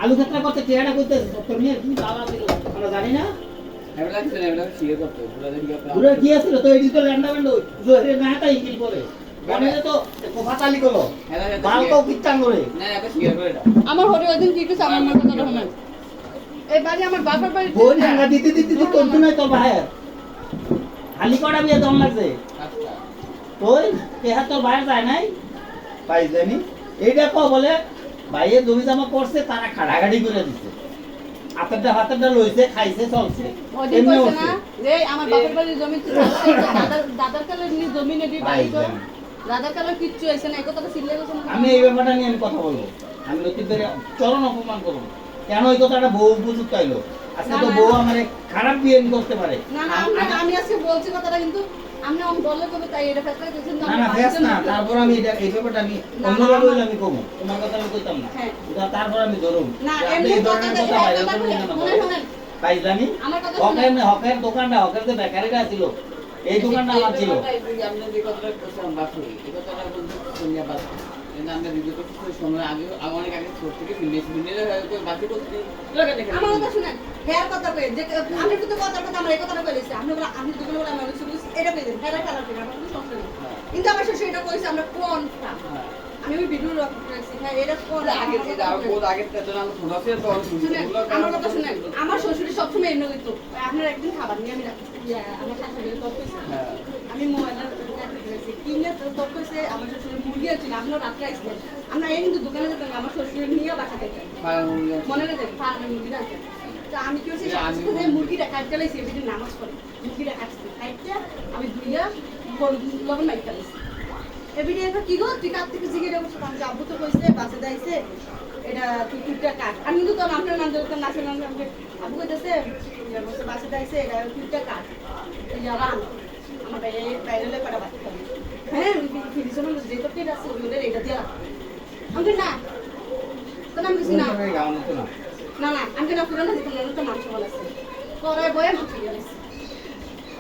আলু ক্ষেত্রে করতে চেহারা করতে আমরা জানি না কি আছিল তো এটি তো ল্যান্ডা ব্যান্ড না তাই ইঞ্জিন করে তো ফাতালি করলো বালকাও কিচ্ছান করে আমার হরে ওইদিন কি কিছু আমার মাথা ধরে না এই বাড়ি আমার বাবার বাড়ি বোন হাঙ্গা দিতে দিতে তো তন্তু নাই তো ভাইয়ের খালি কড়া বিয়ে দম লাগছে ওই কেহা তোর ভাইয়ের যায় নাই পাই জানি এইটা কো বলে ভাইয়ের জমি জমা করছে তারা খাড়াখাড়ি করে দিছে হাতেরটা লইছে খাইছে চলছে ওদিন কইছে না যে আমার বাবার বাড়ির জমি তো দাদার কালে নি জমি নেদি বাড়ি তো দাদার কালে কিচ্ছু হইছে না এই কথাটা সিলে গেছে না আমি এই ব্যাপারটা নিয়ে আমি কথা বলবো আমি লতিফের চরণ অপমান করব কেন এই কথাটা বউ বুঝুক পাইলো আজকে তো বউ আমারে খারাপ বিয়ে করতে পারে না না আমি আজকে বলছি কথাটা কিন্তু আপনি অন বললে কবে তাই এটা ফেসলা করেছেন না না ফেস না তারপর আমি এটা এই ব্যাপারটা আমি অন্যভাবে হইলে আমি কমু তোমার কথা আমি কইতাম না তারপর আমি ধরুম না এমনি কথা শুনেন তাই জানি হকের দোকানটা হকের যে বেকারিটা ছিল এই দোকানটা আমার ছিল আমরা যে কথাটা বলছিলাম বাকি এই কথাটা বলতে শুনিয়া বাস আমরা ভিডিও করতে সময় আগে অনেক আগে ছোট থেকে মিলে বাকি বলতে আমার কথা শুনেন হেয়ার কথা কই যে আমি কিন্তু কথা আমরা এই কথাটা কইছি আপনি বলে আমি দোকানে বলে আমি শুধু এটা কই দেন হেয়ার খেলা করি আমার কোনো সমস্যা নেই কিন্তু আমার শ্বশুর এটা কইছে আমরা কোন আমি ওই ভিডিও রাখছি হ্যাঁ এটা কোন আগে থেকে বহুত আগে থেকে আমরা ছোট আছে তো আমার কথা শুনেন আমার শ্বশুর সব সময় এমনি কইতো আপনার একদিন খাবার নিয়ে আমি রাখছি আমার শাশুড়ি তো কইছে আমি মোবাইলটা রাখছি কিনে তো কইছে আমার শ্বশুর মুরগি আছে আপনার রাত্রে আইছে আমরা এই কিন্তু দোকানে যেতাম আমার শ্বশুর নিয়ে বাসা থেকে মনে রাখেন ফার্মে মুরগি রাখে তো আমি কি হচ্ছে সাথে মুরগিটা কাটতে লাইছি এদিকে নামাজ পড়ে মুরগিটা কাটছি কাটতে আমি ধুইয়া লবণ মাইক ফেলেছি এবিডি এটা কি গো তুই কাট থেকে জিগে দেবো আমি আব্বু তো কইছে বাসে যাইছে এটা তুই টুকটা কাট আমি কিন্তু তোর আপনার নাম দেবো নাচের নাম আমাকে আব্বু কইতেছে বসে বাসে যাইছে এটা টুকটা কাট এই রান আমার বাইরে পাড়া বাচ্চা হ্যাঁ ফিরিসন যে করতে আছে ওদের এটা দিয়া আমি না তো আমি কিছু না না না আমি না পুরো না দিতাম না তো মাংস বলা আছে পরে বয়ে মাংস দিয়ে দিছি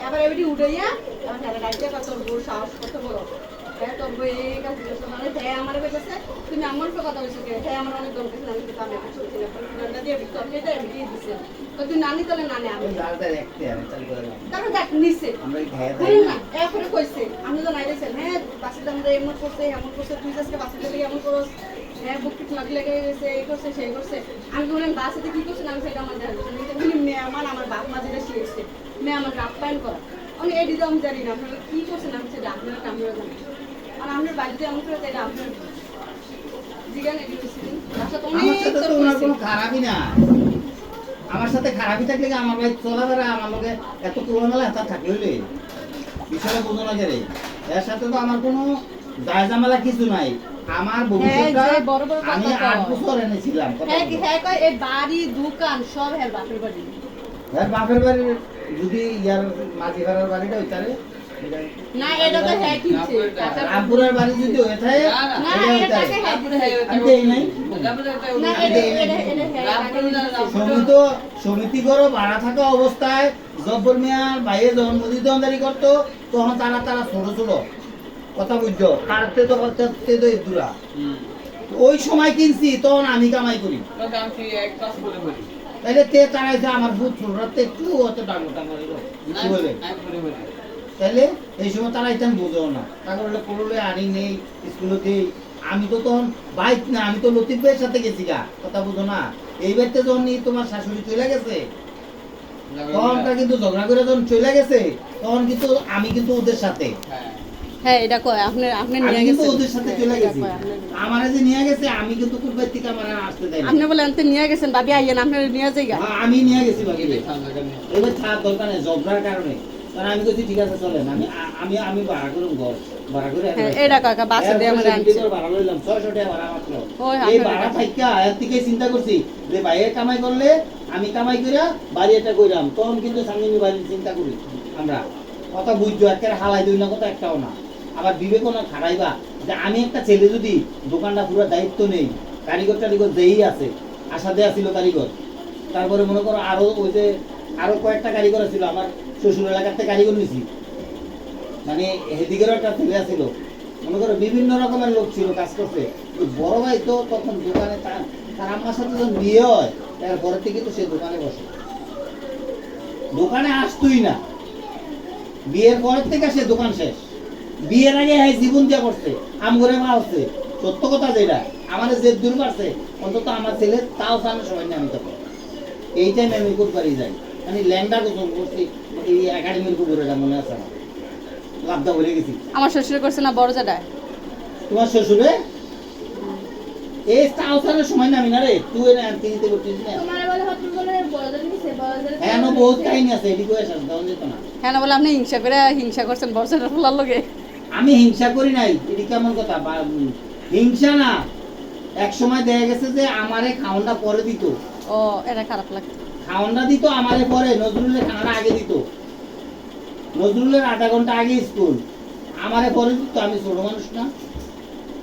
এবার এবিডি উড়াইয়া এবার ঢাকা ডাইতে কত বড় সাহস কত বড় হ্যাঁ তোর বই এই কাজ দিয়েছে মানে হ্যাঁ আমার কইতেছে তুমি আমার তো কথা বলছো কে হ্যাঁ আমার অনেক দরকার আমি তো আমি এখন চলছি না পুরোটা দিয়ে বিক্রি করে এটা এবিডি দিছে তো তুই নানি তলে নানি আমি তারপর দেখ নিছে না এরপরে কইছে আমি তো নাই দিয়েছেন হ্যাঁ বাসে আমরা এমন করছে তুই আজকে বাসে গেলে এমন করস হ্যাঁ বুক ঠিক লেগে গেছে এই করছে সেই করছে আমি বললাম বাসেতে কি করছেন আমি সেটা আমার জানি না এটা বলি মেহমান আমার বাপ মা যেটা শিখেছে মেহমান আপ্যায়ন করা আমি এই দিদি আমি জানি না আপনারা কি করছেন আমি সেটা আপনারা আমিও জানি আর আপনার বাড়িতে এমন করে এটা আপনার জিজ্ঞান এডুকেশন আচ্ছা তুমি কোনো খারাপই না আমার সাথে খারাপই থাকলে আমার ভাই চলাফেরা আমার লগে এত খোলামেলা হাত থাকলে হইলে বিষয়টা বোঝো না রে এর সাথে তো আমার কোনো দায়জামেলা কিছু নাই আমার ভবিষ্যৎটা আমি 8 বছর এনেছিলাম এই বাড়ি দোকান সব হের বাপের বাড়ি যদি ইয়ার মাঝি ঘরের বাড়িটা ওইটারে না এটা তো হ্যাঁ কিনছে রামপুরের বাড়ি যদি হয়ে থাকে না এটাকে আমি দেই নাই না এটা সমিতি করো ভাড়া থাকা অবস্থায় জব্বর মিয়ার ভাইয়ে যখন মজুদারি করতো তখন তারা ছোট ছোট কথা বুঝছো কাটতে তো করতে তো দূরা ওই সময় কিনছি তখন আমি কামাই করি তাহলে তে চালাইছে আমার ফুট ছোটতে একটু অত ডাঙ্গা বলে তাহলে এই সময় তারা এটা বোঝো না তারপর পড়লে আনি নেই স্কুলতে আমি তো তখন বাইক না আমি তো লতিফ ভাইয়ের সাথে গেছি গা কথা বুঝো না এই বাড়িতে যখন তোমার শাশুড়ি চলে গেছে তখনটা কিন্তু ঝগড়া করে যখন চলে গেছে তখন কিন্তু আমি কিন্তু ওদের সাথে হ্যাঁ এটা কয় আপনি নিয়ে গেছেন ওদের সাথে চলে গেছি আমারে যে নিয়ে গেছে আমি কিন্তু কুরবাই থেকে আমার আসতে দেই আপনি বলেন আপনি নিয়ে গেছেন ভাবি আইয়েন আপনি নিয়ে যাইগা আমি নিয়ে গেছি ভাবি এবার ছাড় দরকার নেই ঝগড়ার কারণে কারণ আমি কইছি ঠিক আছে চলেন আমি ভাড়া করুম ঘর ভাড়া করে এটা কাকা বাসে দিয়ে আমরা আনছি ভাড়া লইলাম 600 টাকা ভাড়া মাত্র এই ভাড়া থাইকা এর থেকে চিন্তা করছি যে ভাইয়ের কামাই করলে আমি কামাই কইরা বাড়ি এটা কইরাম তখন কিন্তু সামনে বাড়ি চিন্তা করি আমরা কথা বুঝছো একের হালাই দুই না কথা একটাও না আবার বিবেচনা খারাইবা যে আমি একটা ছেলে যদি দোকানটা পুরো দায়িত্ব নেই কারিগর যেই আছে আশা দেয়া ছিল কারিগর তারপরে মনে করো আরো ওই যে আরো কয়েকটা কারিগর ছিল আমার শ্বশুর এলাকাতে কারিগর নিছি মানে হেদিকেরও একটা ছেলে ছিল মনে করো বিভিন্ন রকমের লোক ছিল কাজ করতে। ওই বড় ভাই তো তখন দোকানে তার আম্মার সাথে যখন বিয়ে হয় তারপরে থেকে তো সে দোকানে বসে, দোকানে আসতোই না। বিয়ের পরের থেকে সে দোকান শেষ। বিয়ের আগে হ্যাঁ জীবন দিয়া করছে, আম করে মা হচ্ছে, সত্য কথা যেটা আমাদের যে দূর পারছে, অন্তত আমার ছেলে তাও জানে সবাই না। আমি তখন এই টাইমে আমি কোরবানি যাই, মানে ল্যাংডা গোসল করছি এই একাডেমির কুকুরেটা মনে আছে আমার, লাভদা ভরে গেছি। আমার শ্বশুর করছে না বড় জায়গা। তোমার শ্বশুরে এই তাও জানে সময় নামি না রে, তুই না তিনিতে করছিস না। হ্যাঁ না, বহুত কাহিনী আছে, এদিকে এসে দেওয়া যেত না। হ্যাঁ না বলে আপনি হিংসা করছেন বড় জায়গা ফুলার লগে। আমি হিংসা করি নাই, এটি কেমন কথা? হিংসা না, এক সময় দেখা গেছে যে আমারে খাওয়ানটা পরে দিত। ও এটা খারাপ লাগে। খাওয়ানটা দিত আমারে পরে, নজরুলের খানাটা আগে দিত। নজরুলের 8 ঘন্টা আগে স্কুল, আমারে পরে দিত। আমি ছোট মানুষ না,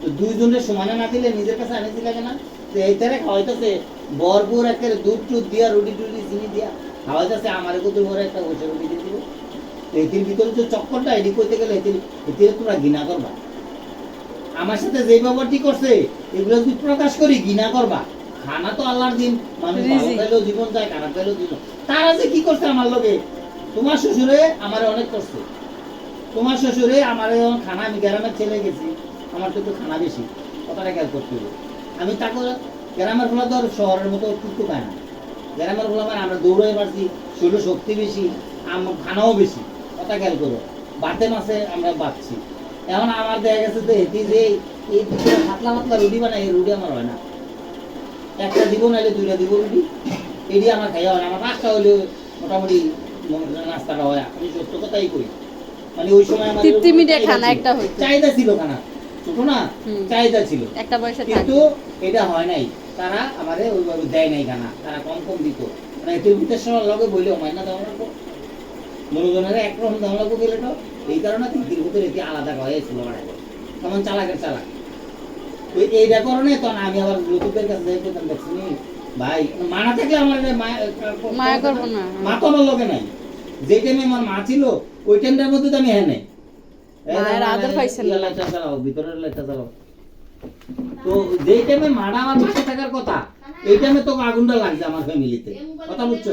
তো দুইজনের সমানে না দিলে নিজের কাছে আনেছি লাগে না? তো এই তারে খাওয়াইতেছে ভরপুর একটা দুধ টুধ দিয়া, রুটি টুটি চিনি দিয়া খাওয়াইতেছে। আমারে কত বড় একটা বসে রুটি দিয়ে দিল। তো এটির ভিতরে যে চক্করটা, এটি করতে গেলে এটির তোমরা ঘৃণা করবা। আমার সাথে যে ব্যাপারটি করছে এগুলো যদি প্রকাশ করি ঘৃণা করবা। খানা তো আল্লাহর দিন, মানুষ ভালো পেলেও জীবন যায়, খারাপ পেলেও জীবন। তারা যে কি করছে আমার লগে, তোমার শ্বশুরে আমারে অনেক করছে। তোমার শ্বশুরে আমারে যখন খানা, আমি গ্রামের ছেলে গেছি, আমার তো একটু খানা বেশি, কথাটা খেয়াল করতে হবে। আমি তাকে গ্রামের ফলা তো আর শহরের মতো কিন্তু পায় না। গ্রামের ফলা মানে আমরা দৌড়াই পারছি, শরীর শক্তি বেশি, খানাও বেশি, কথা খেয়াল করো। বাতে মাসে আমরা বাঁচছি। এখন আমার দেখা গেছে যে এটি যে এই পাতলা পাতলা রুটি বানাই, এই রুটি আমার হয় না। একটা দিব নাইলে 2টা দিব রুটি, এটি আমার খাইয়া হয় না। আমার 5টা হলে মোটামুটি নাস্তাটা হয়। আমি সত্য কথাই কই, মানে ওই সময় আমার তৃপ্তি মিটে খানা একটা হইতো। চাহিদা ছিল খানা, ছোট না, চাহিদা ছিল একটা বয়সে কিন্তু এটা হয় নাই। তারা আমারে ওইভাবে দেয় নাই খানা, তারা কম কম দিত। মানে এটির ভিতরে সবার লগে বইলেও মাইনা দেওয়া লাগবো, মনোজনের একরকম দেওয়া লাগবো গেলে তো। এই কারণে তিনটির ভিতরে এটি আলাদা হয়েছিল আমার আগে, তেমন চালাকের চালাক। তো এইটা কারণে তখন আমি আবার লতিফের কাছে যাই, পেতাম দেখছি ভাই মানা থাকলে আমার মায়া করবো না। মা তো আমার লগে নাই। যে টাইমে আমার মা ছিল ওই টাইমটার মধ্যে তো আমি হ্যাঁ নাই। মায়ের আদর পাইছেন না। লাইটটা চালাও, ভিতরের লাইটটা চালাও। তো যেই টাইমে মারা আমার পাশে থাকার কথা, এই টাইমে তো আগুনটা লাগছে আমার ফ্যামিলিতে, কথা বুঝছো?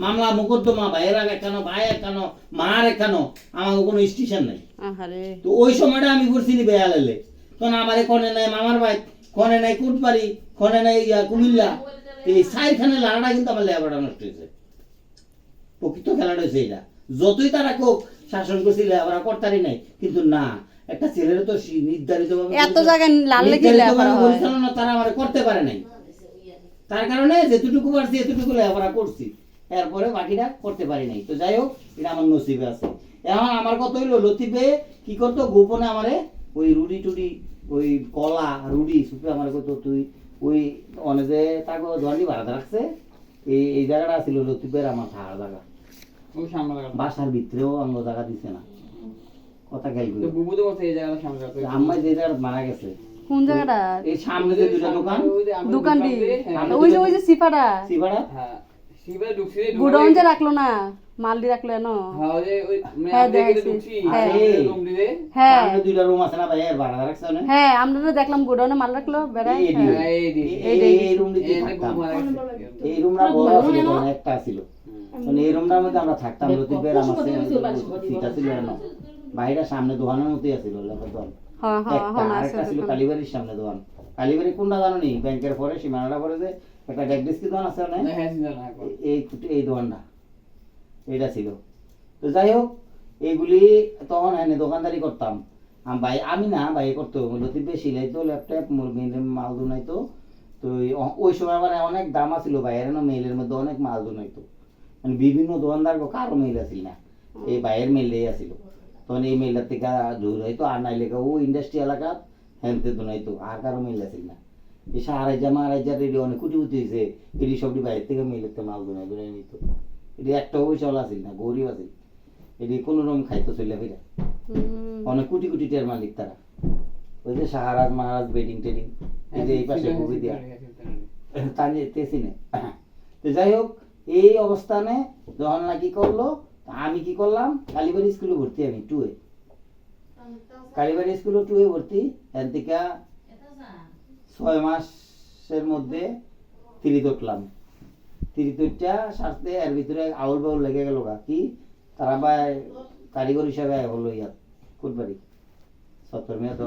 মামলা মোকদ্দমা, ভাইয়ের আগে কেন, ভাই কেন, মার কেন, আমার কোনো স্টেশন নাই। তো ওই সময়টা আমি করছি নি বেয়ালে, তখন আমার কনে নাই মামার ভাই, কনে নাই কুটবাড়ি, কনে নাই কুমিল্লা। এই 4খানে লাড়াটা কিন্তু আমার লেবারটা নষ্ট হয়েছে। প্রকৃত খেলাটা হয়েছে এটা। যতই তারা কোক শাসন করছিল আমরা করতারই নাই, কিন্তু না, একটা ছেলের তো নির্ধারিত ভাবে এত জায়গায় লাললে কি লেখাপড়া হয়? পরিচালনা তারা আমার করতে পারে নাই। তার কারণে যেটুকু পারছি এতটুকু লেখাপড়া করছি, এরপরে বাকিটা করতে পারি নাই। তো যাই হোক, এটা আমার নসিবে আছে। এখন আমার কথা হইলো লতিফে কি করতো গোপনে আমারে ওই রুটি টুটি, ওই কলা রুটি সুপে আমার কত তুই ওই অনেকে তাকে ধরলি ভাড়া রাখছে। এই জায়গাটা ছিল লতিফের আমার থাকার জায়গা, বাসার ভিতরেও অন্য জায়গা দিছে না। কথা খেয়াল করি, আম্মা যে জায়গাটা মারা গেছে কোন জায়গাটা? এই সামনে যে দুটো দোকান, দোকানটি ওই যে সিপাড়া সিপাড়া, গুডাউন যে রাখলো না, মালদি রাখলো না। হ্যাঁ সামনে দুইটা রুম আছে না ভাই, এর ভাড়া রাখছে না? হ্যাঁ আমরা দেখলাম গুডাউনে মাল রাখলো বেড়ায়। এই রুম দিতে থাকতাম। এই রুমটা বড় ছিল, একটা ছিল, মানে এই রুমটার মধ্যে আমরা থাকতাম। লতিফের আমার সিটা ছিল না, বাইরে সামনে দোকানের মতোই আছিল লেখার দোকান। আরেকটা ছিল কালীবাড়ির সামনে দোকান। কালীবাড়ি কোনটা জানো নি? ব্যাংকের পরে সীমানাটা পরে যে একটা ডেকডিস্কি দোকান আছে না, এই দোকানটা এটা ছিল। তো যাই হোক, এইগুলি তখন এনে দোকানদারি করতাম ভাই। আমি না ভাই করতো, লতিফে সিলাইতো, ল্যাপটপ মাল দুনাইতো। তো ওই সময় মানে অনেক দাম আছিল ভাইয়ের না, মেইলের মধ্যে অনেক মাল দুনাইতো, মানে বিভিন্ন দোকানদার কারো মেইল আছিল না, এই ভাইয়ের মেইলেই আছিল। তখন এই মেইলার থেকে দূর হইতো, আর নাই লেখা ও ইন্ডাস্ট্রি এলাকা হ্যান্তে দুনাইতো, আর কারো মেইল আছিল না। এই সাহারাইজা মারাইজা রেডি অনেক কুটি কুটি হয়েছে, এটি সবটি বাইরের থেকে মেইলের মাল দুনাই দুনাই নিত। এটি একটা পয়সা আছিল না, গরিব আছিল, এটি কোনো রকম খাইতো চলে ফিরা। অনেক কোটি কোটি টের মালিক তারা। ওই যে সাহারাজ মহারাজ বেডিং টেডিং, এই যে এই পাশে খুবই দেয়া তেছি না। তো যাই হোক, এই অবস্থানে যখন না কি করলো, আমি কি করলাম, কালীবাড়ি স্কুলে ভর্তি, আমি 2-এ কালীবাড়ি স্কুলে টুয়ে ভর্তি এর থেকে 6 মাসের মধ্যে তিরিত উঠলাম। তিরিতটা সারতে এর ভিতরে আউল বাউল লেগে গেল কি তারা বা কারিগর হিসাবে হলো ইয়াত ফুটবাড়ি সত্তর মেয়ে তো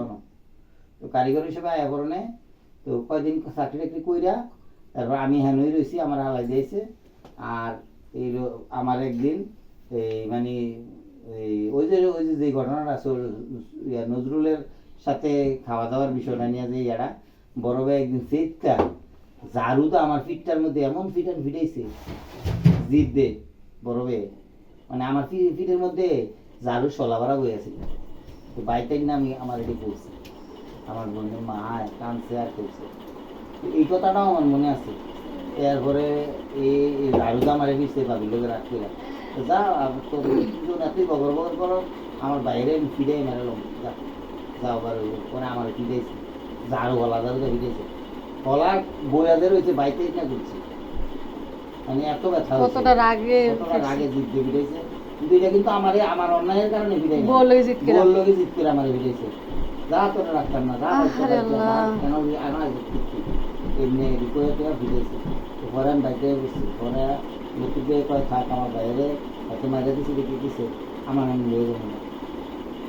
তো কারিগর হিসাবে আয়া করণে তো কয়দিন চাকরি টাকরি কইরা তারপর আমি হেনই রয়েছি আমার হালাই দিয়েছে। আর এই আমার একদিন এই মানে এই ওই যে ঘটনাটা আসল নজরুলের সাথে খাওয়া দাওয়ার বিষয়টা নিয়ে যে ইয়ারা বড় ভাই একদিন চিৎকার ঝাড়ু তো আমার ফিটটার মধ্যে এমন ফিটাইছে জিদ দে বড় ভাই মানে আমার ফিটের মধ্যে ঝাড়ু সলা ভরা বই আছে। তো বাইতের নামে আমার এটি পড়ছে আমার বোনের মা কানছে আর করছে এই কথাটাও আমার মনে আছে। এরপরে এই ঝাড়ুটা আমার দিচ্ছে ভাবি লোকে রাখতে যা তোর তুই বগর বগর করো আমার বাইরে ফিরে মেরালাম যা যাও বার পরে আমার ফিরেছে ঝাড়ু গলা ঝাড়ুটা ফিরেছে গলা বইয়াদের হয়েছে বাইতে না করছে মানে এত ব্যথা কতটা রাগে জিত দিয়ে ফিরেছে। কিন্তু এটা কিন্তু আমার অন্যায়ের কারণে ফিরে বললে জিত করে আমার ফিরেছে যা তোরা রাখতাম না যা কেন এমনি রিকোয়েটে ফিরেছে পরে আমি বাইতে বসছি পরে লোকে কয় থাক আমার বাইরে এত মাঝে দিছি দেখে দিছে আমার এনে লিয়ে যাবো না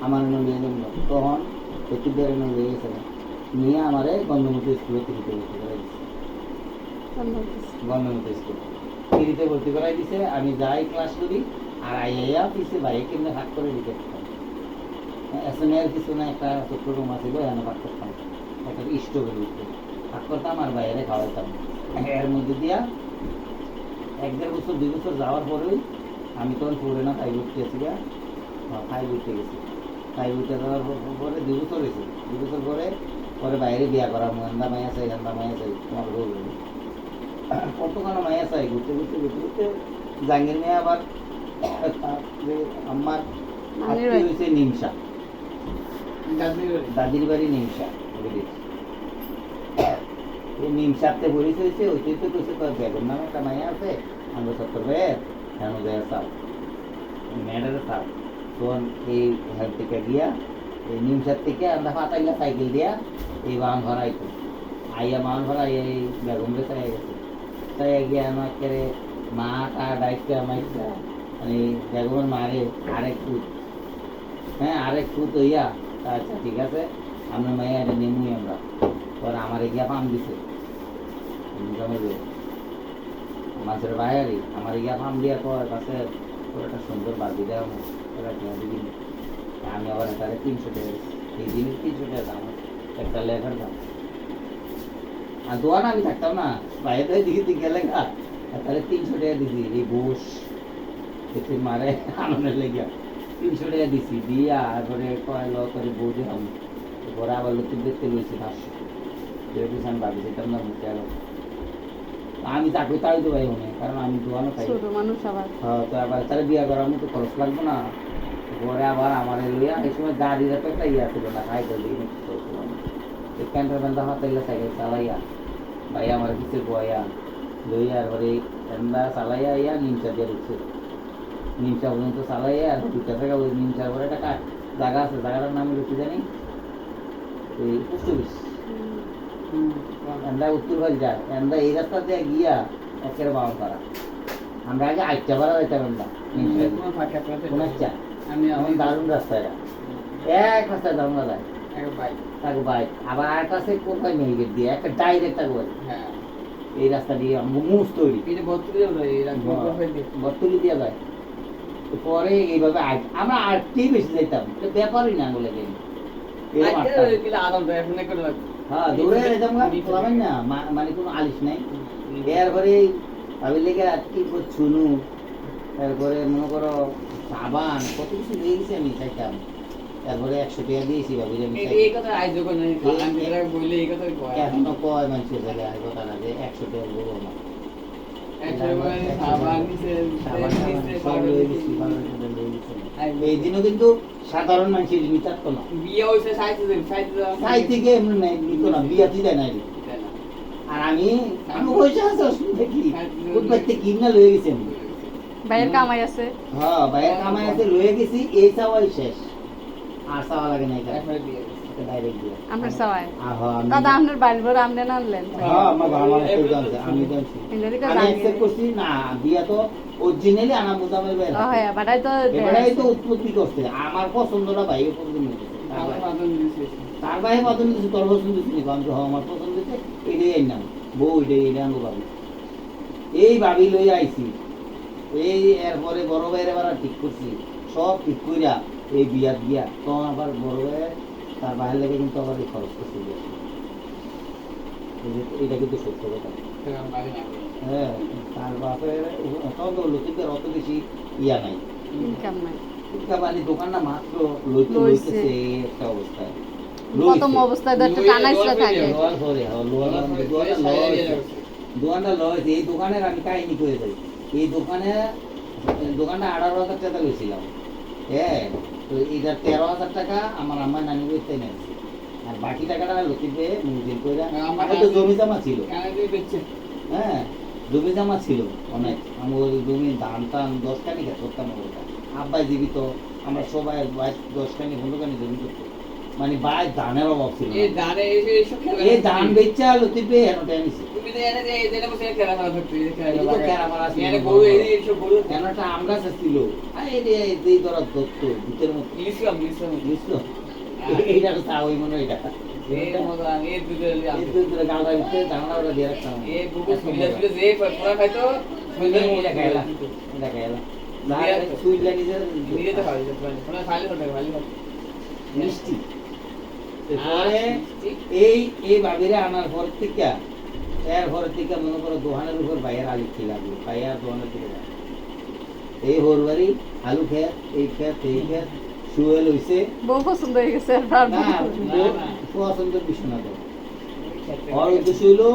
আমার এনে লিয়ে যাবো না তখন প্রত্যেকদের এনে লিয়ে গেছে না নিয়ে আমারে গন্ধমুখী স্কুলে তিরিতে ভর্তি করাই দিচ্ছে গন্ধমুখী স্কুল তিরিতে ভর্তি করাই দিছে। আমি যাই ক্লাস করি আর আইয়া পিছিয়ে বাইরে কেমনি হাত করে দিতে এসএমের পিছনে একটা ছোট্ট রুম আছে এনে ভাগ করতাম একটা স্টোভের ভিতরে ভাগ করতাম আর বাইরে খাওয়াইতাম। এর মধ্যে দিয়া 1-1.5 বছর 2 বছর যাওয়ার পরেই আমি তখন পড়ে না 5 উঠতে গেছি 5 উঠতে গেছি 5 উঠতে যাওয়ার পরে 2 বছর হয়েছে 2 বছর পরে বাইরে বিয়া করা হেন্দা মাইয়া চাই তোমার রোগ কতখানো মাইয়া চাই ঘুরতে ঘুরতে ঘুরতে ঘুরতে জাহাঙ্গীর মেয়ে আবার আমার হয়েছে নিমসা দাদির বাড়ি নিমসা নিমসাতে পরিচ হয়েছে ওইটাই তো কইছে বেগম নামে একটা মাইয়া আছে আমরা 70 ভাইয়ের হেন যায় চাও মেয়েটার চাও তখন এই হেন থেকে গিয়া এই নিমসার থেকে আমরা পাতাইলা সাইকেল দিয়া এই বাহন ভাড়া আইতো আইয়া বাহন ভাড়া এই বেগমরে চাই গেছে চাই গিয়া আমার করে মা তার ডাইটটা মাইটা মানে বেগমের মারে আরেক ফুট হইয়া আচ্ছা ঠিক আছে আমরা মাইয়া এটা নেমুই আমরা পরে আমার গিয়া পাম দিছে মাছের বাইরে আমার গিয়া পাম দিয়া পর কাছে একটা সুন্দর বাদি দেওয়া দিন আমি আবার তাহলে 300 টাকা এই জিনিস 300 টাকা দাম একটা লেখার দাম আর দোয়ান আমি থাকতাম না বাইরে দিকে গেলে গা তাহলে 300 টাকা দিছি এই ঘুষ মারে আনন্দের লেগে 300 টাকা দিছি দিয়া তারপরে কয়ল করে বউ দিলাম পরে আবার লোক দেখতে লইছি 500 আমি ভাবি যেতাম না মুখে আরো আমি চাকরি তাই তো ভাই মনে কারণ আমি দোয়ানো খাই হ্যাঁ তো আবার তাহলে বিয়া করার মতো খরচ লাগবে না। পরে আবার আমার লইয়া এই সময় গাড়ির তো একটা ইয়া ছিল না খাই করলি ক্যান্টার বেন্দা হাতাইলে সাইকেল চালাইয়া ভাই আমার পিছিয়ে বয়া লইয়া এরপরে এন্দা চালাইয়া ইয়া নিমচা দিয়ে উঠছে নিমচা পর্যন্ত চালাইয়া আর 2 টাকা ওই নিমচার পরে একটা জায়গা আছে জায়গাটার নাম কি জানি এই পোস্ট অফিস এন্দা উত্তর ভাই যায় এন্দা এই রাস্তা দিয়ে গিয়া একেবারে বাউন করা আমরা আগে 8 টা বারা যাইতাম না কোন আচ্ছা আমি আমার দারুণ রাস্তা এটা এক রাস্তা দাম না যায় তাকে বাইক আবার আরেকটা আছে কোথায় মেয়ে গেট দিয়ে একটা ডাইরেক্ট করে এই রাস্তা দিয়ে মুস তৈরি বর্তলি দিয়ে যায় পরে এইভাবে আমরা আটকেই বেশি যাইতাম ব্যাপারই না বলে গেলি হ্যাঁ দৌড়ে যেতাম না মানে কোনো আলিশ নাই এরপরে ভাবিলে কি ছুনু তারপরে মনে করো সাবান কত কিছু নিয়ে গেছি আমি চাইতাম তারপরে 100 টাকা দিয়েছি ভাবিলে এখনো কয় মানুষের জায়গায় কথাটা যে 100 টাকা বলবো না এই দিনও কিন্তু সাধারণ মানুষের জিনিস থাকতো না বিয়ে হয়েছে সাই থেকে নিত না বিয়া দিলে নাই আর আমি পয়সা আছে দেখি প্রত্যেকটা কিনা লয়ে গেছি আমি বাইরের কামাই আছে হ্যাঁ বাইরের কামাই আছে লয়ে গেছি এই চাওয়াই শেষ আর চাওয়া লাগে না এটা একবারে দিয়ে গেছে। ডাইরেক্ট দিয়ে আপনার সবাই আমি দাদা আপনার বাড়ির বড় আপনি না আনলেন হ্যাঁ আমার বাবা তো জানছে আমি জানছি আমি অ্যাকসেপ্ট করছি না বিয়া তো অরিজিনালি আনা মুদামের বাইরে ও হ্যাঁ বাটাই তো এবারেই তো উৎপত্তি করছে আমার পছন্দটা ভাই পছন্দ হয়েছে আমার মাধ্যম দিয়েছে। তার বাইরে পছন্দ দিচ্ছে তোর পছন্দ দিচ্ছি আমি তো আমার পছন্দ দিচ্ছে এটাই আইনাম বউ এটাই আনবো ভাবি এই ভাবি লই আইছি এই এরপরে বড় ভাইয়ের এবার ঠিক করছি সব ঠিক কইরা এই বিয়া দিয়া তো আবার বড় ভাইয়ের তার বাইরে লেগে কিন্তু আবার এই খরচ করছে এটা কিন্তু সত্য কথা সেটা আমি বাড়ি না করি। হ্যাঁ তার বাপের তখন তো লতিফের অত বেশি ইয়া নাই ইনকাম নাই মানে দোকানটা মাত্র লইছে। লইতেছে এই একটা অবস্থায় প্রথম অবস্থায় তো একটা টানাইসটা থাকে লোয়ার পরে দোকানটা লয়েছে এই দোকানের আমি কাহিনী করে যাই এই দোকানটা 18,000 টাকা লইছিলাম হ্যাঁ তো এইটা 13,000 টাকা আমার আম্মা নানি বইতে নিয়েছে আর বাকি টাকাটা লতিফে মুদিন করে আমার তো জমি জমা ছিল কেন দিয়ে বেচছে? হ্যাঁ জমি জমা ছিল অনেক আমার ওই জমি ধান টান 10 কানি খেত করতাম ওটা আব্বাই জীবিত আমরা সবাই 10 কানি 15 কানি জমি করতো মানে বাই ধানের অভাব ছিল এই না। ধানে এইসব খেলা এই ধান বেচা লতিফে হেনটা আনিছে তুমি তো এনে যে এই দিনে বসে খেলা খেলা করতে এই খেলা এই তো খেলা খেলা ছিল। এনে গরু এই সব গরু হেনটা আম গাছ ছিল আর এই ধরা দত্ত ভূতের মতো লিসলাম বুঝছো এইটা তো তাও মনে হয় এটা এই মজা এই দুধে এই তো গাঁদা ভিতরে ধানটা ওটা দিয়ে রাখতাম এই বুকু সুইলা সুইলা যে পুরা খাইতো সুইলা এটা খাইলা এটা খাইলা লাল সুইলা নিজের নিজে তো খাই পুরা খাইলে তো খাইলে মিষ্টি পরে এই বাবিরে আনার পর থেকে এর থেকে মনে করো দোকানের উপর বাইরের আলু খিলাবো বাইরের দোকানের দিকে যাবো। এই হরবারি আলু খেত এই শুয়েল হইছে বউ পছন্দ হয়ে গেছে আর না পছন্দের বিষয় না তো আর উদ্দেশ্য হইলো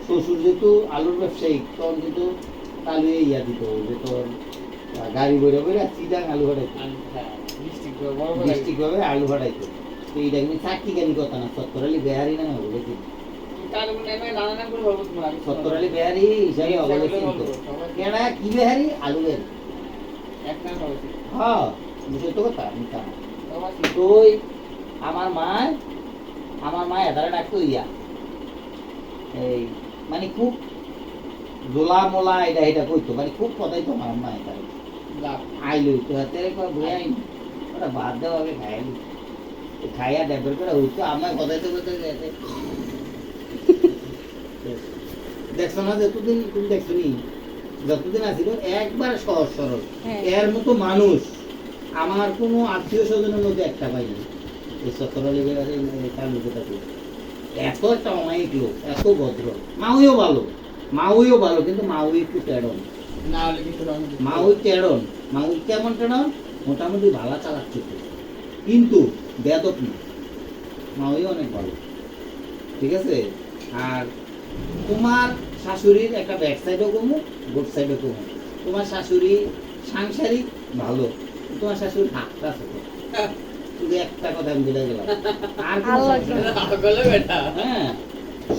শ্বশুর যেহেতু আলুর ব্যবসায়ী তখন কিন্তু আলু ইয়া দিত যে তোর গাড়ি বইরে বইরে চিটাং আলু ভাড়াইতো ডিস্ট্রিক্ট ভাবে আলু ভাড়াইতো তো এইটা কিন্তু চাকরি গানি কথা না সত্তর আলী বেহারি নামে বলেছি সত্তর আলী বেহারি হিসাবে অবলেছি কেনা কি বেহারি আলু বেহারি হ্যাঁ সত্য কথা আমি তা না। তো ওই আমার মা এদারে ডাকতো ইয়া এই মানে খুব জোলা মোলা এটা কইতো মানে খুব কথাই তো আমার মা এদারে আইলো তো হাতে বই আইন ওটা বাদ দেওয়া আগে খাইলি খাইয়া ডেভেল করে হইতো আমার কথাই তো বলতে দেখছো না যতদিন তুমি দেখছো নি যতদিন আসিল একবার সহজ সরল হ্যাঁ। এর মতো মানুষ আমার কোনো আত্মীয় স্বজনের মধ্যে একটা পাইনি এই সতরালি কালু যেটাকে এত একটা অমায়িক লোক এত ভদ্র মাউইও ভালো কিন্তু মাউই একটু টেড়ন মাউই টেড়ন মাউই কেমন টেড়ন মোটামুটি ভালো চালাচ্ছে কিন্তু বেদক না মাউই অনেক ভালো ঠিক আছে আর তোমার শাশুড়ির একটা ব্যাক সাইডও কমু গুড সাইডও কমু তোমার শাশুড়ি সাংসারিক ভালো তোমার শাশুড়ি হাতটা ছোট শুধু একটা কথা আমি বলে গেলাম আর কোনো সমস্যা নেই। হ্যাঁ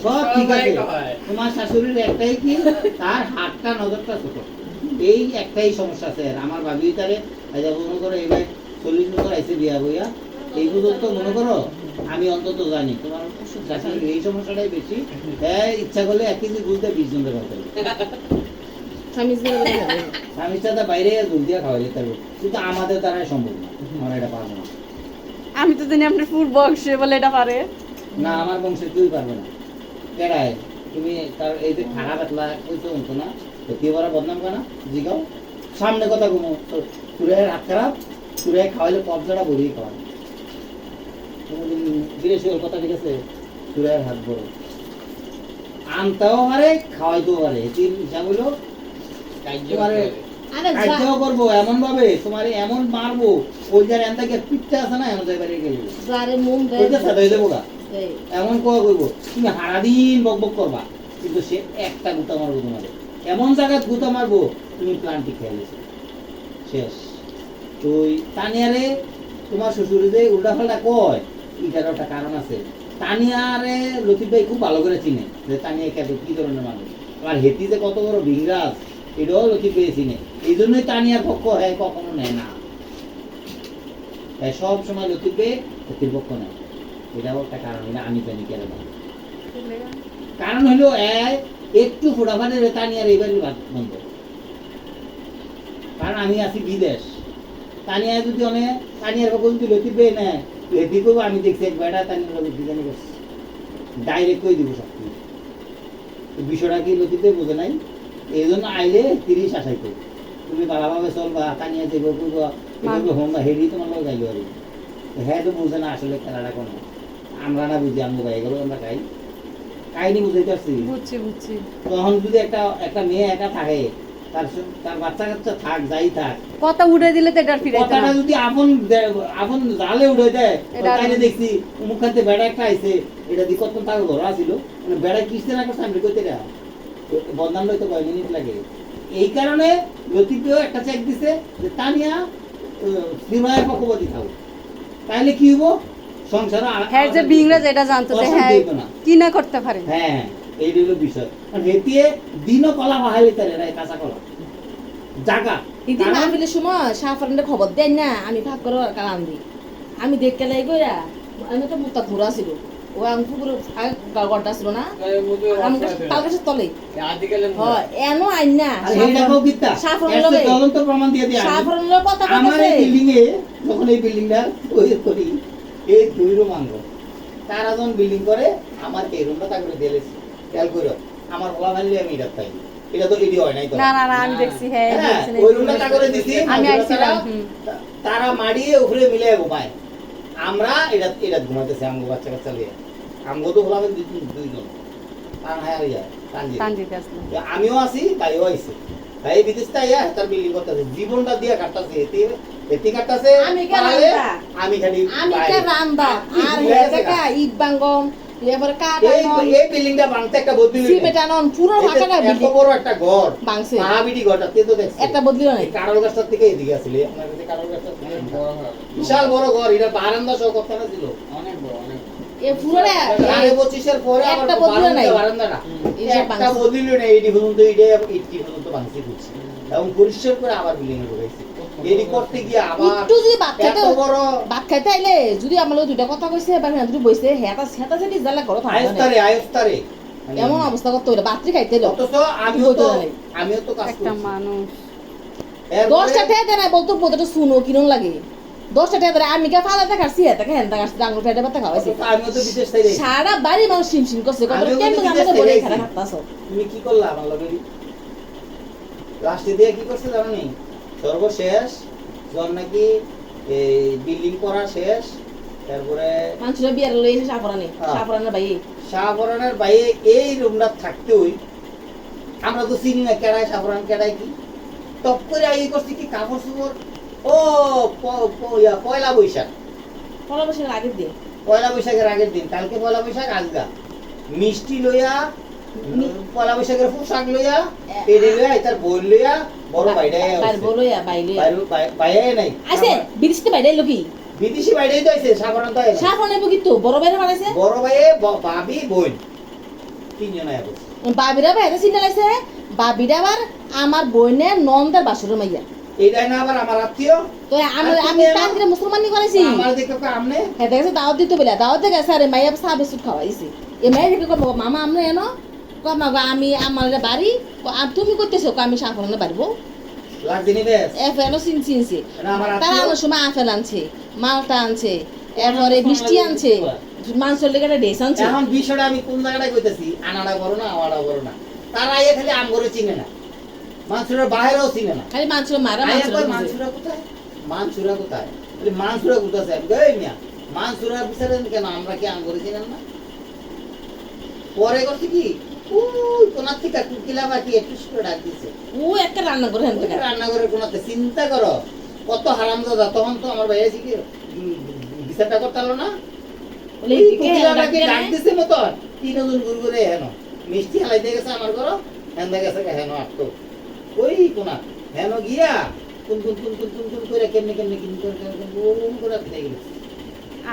সব ঠিক আছে তোমার শাশুড়ির একটাই কি তার হাতটা নজরটা ছোট এই একটাই সমস্যা আছে আর আমার ভাবি তারে মনে করো এইবার 40 বছর আইসে বিয়া বইয়া এই পর্যন্ত মনে করো আমি অন্তত জানি তোমার শাশুড়ির এই সমস্যাটাই বেশি হ্যাঁ ইচ্ছা করলে 1 কেজি গুলতে 20 জনকে খাওয়াতে স্বামীর সাথে বাইরে দুধ দিয়ে খাওয়াইলে পারবো কিন্তু আমাদের দ্বারাই সম্ভব না আমরা এটা পারবো না আমি তো জানি আপনার ফুল বক্সে বলে এটা পারে না আমার বংশে কেউই পারবে না কেডায় তুমি তার এই যে খারাপ এতলা কইছো অন্ত না তো কি বড় বদনাম কেনা জিগাও সামনে কথা ঘুমো চুড়াইয়ের হাত খারাপ চুড়াই খাওয়াইলে কবজাটা ভরিয়ে খাওয়ায় বিদেশি ওর কথা ঠিক আছে চুড়াইয়ের হাত বড় আনতেও পারে খাওয়াইতেও পারে তিন হিসাব হলো তোমারে কাজও করবো এমন ভাবে তোমার এমন মারবো ওই যার এন থেকে পিঠটা আছে না এমন জায়গায় গেলে ওইটা সাদাই দেবো গা এমন কয়া করবো তুমি সারাদিন বক বক করবা কিন্তু সে একটা গুতা মারবো তোমার এমন জায়গায় গুতা মারবো তুমি প্লান্টটি খেয়ালেছো শেষ তো ওই তানিয়ারে তোমার শ্বশুর যে উল্টা পাল্টা কয় এটারও একটা কারণ আছে তানিয়ারে লতিফ ভাই খুব ভালো করে চিনে যে তানিয়া খেতে কি ধরনের মানুষ আর হেতি যে কত বড় ভিংরাজ এটাও লতিফ ভাই চিনে এই জন্যই তানিয়ার পক্ষ হয় কখনো নেয় না সব সময় লতিফে কর্তৃপক্ষ নেয়, এটাও একটা কারণ, এটা আমি জানি কেন না। কারণ হলো একটু ফোটাফাটের তানিয়ার এইবারই বন্ধ, কারণ আমি আছি বিদেশ। তানিয়া যদি অনেক তানিয়ার পক্ষ যদি লতিফে নেয়, লতিফেও আমি দেখছি এক বেটা তানিয়ার ডিজাইন করছে, ডাইরেক্ট করে দিব সব কিছু। বিষয়টা কি লতিফে বোঝে নাই, এই জন্য আইলে 30 আসাইতো, তুমি ভালোভাবে চলবা, তানিয়া যে করবো এভাবে হোম বা হেডি তোমার লোক গাইলো আর হ্যাঁ তো বুঝে না আসলে খেলাটা কোনো, আমরা না বুঝি আমরা গাই গেল আমরা গাই কাহিনী বুঝাইতে পারছি। বুঝছি তখন যদি একটা মেয়ে একা থাকে, তার বাচ্চা কাচ্চা থাক যাই থাক, কথা উড়ে দিলে তো এটার ফিরাইতে কথাটা না। যদি আপন জালে উঠে দেয়, এটা তাইলে দেখছি অমুক খাতে বেড়া একটা আইছে, এটা দিয়ে কত টাকা ঘর আসিল, মানে বেড়া কিস্তি না করছে আমি কইতে না বদনাম লইতে কয় মিনিট লাগে। এই কারণে লতিফেও একটা চেক দিছে যে তানিয়া সিমায়ের পক্ষপাতী থাকো, তাইলে কি হবো সংসার। হ্যাঁ যে বিংরাজ এটা জানতো যে হ্যাঁ কি না করতে পারে। হ্যাঁ এই হলো বিষয়, কারণ হেতিয়ে দিনও কলা বাহাইলে তারে রায় কাঁচা কলা জাগা কিন্তু মাহফিলের সময় সাফারনের খবর দেন না, আমি ভাগ করে কালাম দিই, আমি দেখতে লাই গইরা আমি তো মুক্তা ঘুরা ছিল, ও আমি পুকুরে গড়টা ছিল না আমার তাল গাছের তলে হয় এনো আইন না আর এইটাও কিতা সাফারনের এর জ্বলন্ত প্রমাণ দিয়ে দিয়ে সাফারনের কথা আমার বলছে এই বিল্ডিং এ যখন এই বিল্ডিংটা তৈরি করি, এই দুই রুম আনবো, তারা যখন বিল্ডিং করে আমার এই রুমটা তা করে দিয়েছি, খেয়াল করো আমার বলা ভালো আমি এটা পাই, এটা তো এডি হয় নাই তো না না না আমি দেখছি হ্যাঁ দেখছি, ওই রুমটা তা করে দিছি, আমি আইছিলাম। তারা মাড়িয়ে উপরে মিলে ঘুমায়, আমরা এটা ঘুমাইতেছি আমগো বাচ্চা কাচ্চা লিয়ে, আমগো তো বলাবেন দুইজন কারণ হ্যাঁ তানজিদ আসলো। আমিও আছি ভাইও আইছে, ভাই বিদেশটা ইয়া তার বিল্ডিং করতেছে, জীবনটা দিয়া কাটতাছে, এতে কাটতাছে, আমি কে পারলে রান্দা? আমি খালি আমি কে রান্দা আর হে দেখা ইট বাঙ্গম এবারে কাঠ আনন এই বিল্ডিংটা ভাঙতে একটা বদলি সিমেন্ট আনন পুরো ঢাকা না এত বিল্ডিং বড় একটা ঘর ভাঙছে মাহাবিটি ঘরটা তে তো দেখছি একটা বদলি নাই কারল গাছটার থেকে এদিকে আসলে আপনার কাছে কারল গাছটা বিশাল বড় ঘর, এটা বারান্দা সহ কত না ছিল, অনেক বড় অনেক এ পুরো না আগে 25 এর পরে আবার একটা বদলি নাই। বারান্দাটা এই যে একটা ভাঙছে। বদলি নেই, এইটি পর্যন্ত এইটা ইটটি পর্যন্ত ভাঙছি করছি এবং পরিষ্কার করে আবার বিল্ডিং এ ঢুকাইছি, এডি করতে গিয়ে আবার একটু যদি ভাত এত খাইতে বড় ভাত খাইতে আইলে যদি আমার লগে দুইটা কথা কইছে বা হ্যাঁ যদি বইছে হেতা হেতা যদি জালা করো থাকবে আয়স্তারে এমন অবস্থা করতে হইলো বাত্রি খাইতে হইলো অথচ আমিও তো কাজ একটা করছি মানুষ 10টা টাকা দেয় না বলতো বোধটা শুনো কিরম লাগে 10টা টাকা দেয় আমি কে ফালা দেখাচ্ছি এটাকে হেন দেখাচ্ছি আঙুল ফেটে বাতা খাওয়াইছি আমিও তো বিদেশ থেকে সারা বাড়ি মানুষ শিমশিম করছে কত আমিও কেন কিন্তু আমাদের বিদেশ বলে থেকে খারাপ আইছি। হাঁটতাছো তুমি কি করলা আমার লগে লাস্টে দিয়ে কি করছে জানো নি, সর্বশেষ যখন নাকি এই বিল্ডিং করা শেষ, তারপরে মানুষরা বিয়ার লই এসে সাফরানে হ্যাঁ। সাফরানের ভাই শাহপরানের বাইরে এই রুমটা থাকতেই আমরা তো চিনি না কেডায় শাহপরান কেডায় কি, টপ করে আগে করছি কি কাপড় চোপড়, ও পয়লা বৈশাখ, পড়া বসে আগের দিন পয়লা বৈশাখের আগের দিন, কালকে পয়লা বৈশাখ আজগা মিষ্টি লইয়া পয়লা বৈশাখের পোশাক লইয়া পেড়ে লইয়া তার বই লইয়া বড় বাইরে বাইর বলইয়া বাইলে বাইরে নাই আছে বিদেশতে বাইরে লোকি বিদেশি বাইরেই তো আছে সাধারণত সাফরানে বকি তো বড় বাইরে বানাইছে বড় ভাইয়ে ভাবি বোন তিনজন আয়া বলছে বাবিরা বাইরে চিন্তা লাগছে বাবিরা আবার আমার বোনের নন্দের বাসুরের মাইয়া এইটাই না আবার আমার আত্মীয় তো আমি আর আমি তুমি তান্ত্রে মুসলমানি করেছি আমার দেখো আমনে হ্যাঁ দেখছে দাওয়াত দিতে বলে দাওয়াত দেখে স্যার মাইয়া চা বিস্কুট খাওয়াইছি এ মাইয়া দেখে কম মামা আমরা এনো কম আমি আমার বাড়ি তুমি করতেছো আমি সাফরানে বাড়িব লাগদিনি বেশ এফএলও চিনছি না আমার তারা আত্মীয় আনার সময় আপেল আনছে মালটা আনছে এরপরে মিষ্টি আনছে মাংসের লেগে ড্রেস আনছে এখন বিষয়টা আমি কোন জায়গাটায় কইতেছি আনাটা বড় না আওয়াটা বড় না তারা আইয়া খালি আম করে চিনে না মাংসুরের বাইরেও চিনে না খালি মাংস মারা আইয়া কই মাংস মাংসুরা কোথায় মাংসুরা কোথায় বলে মাংসুরা কোথায় আমি কই মিয়া মাংসুরা বিচারেন কেন আমরা কি আম করে চিনেন না পরে করছে কি ওই কোনার থেকে কুকিলা বাকি একটু করে ডাক দিছে ও একটা রান্না করে হেন থেকে রান্নাঘরের কোনাতে চিন্তা করো কত হারামজাদা, তখন তো আমার ভাই আছে কি বিচারটা করতে পারলো না বলে ওই এদিকে কুকিলাটাকে ডাক ডাক দিছে মতো তিনজন গুরু করে হেন মিষ্টি হালাই দিয়ে গেছে আমার ঘর হেন দিয়ে গেছে হেন আটতো ওই কোনা হেন গিয়া কোন কোন কোন কোন কোন কোন করে কেমনে কেমনে কিন করে ওম করে দিয়ে গেছে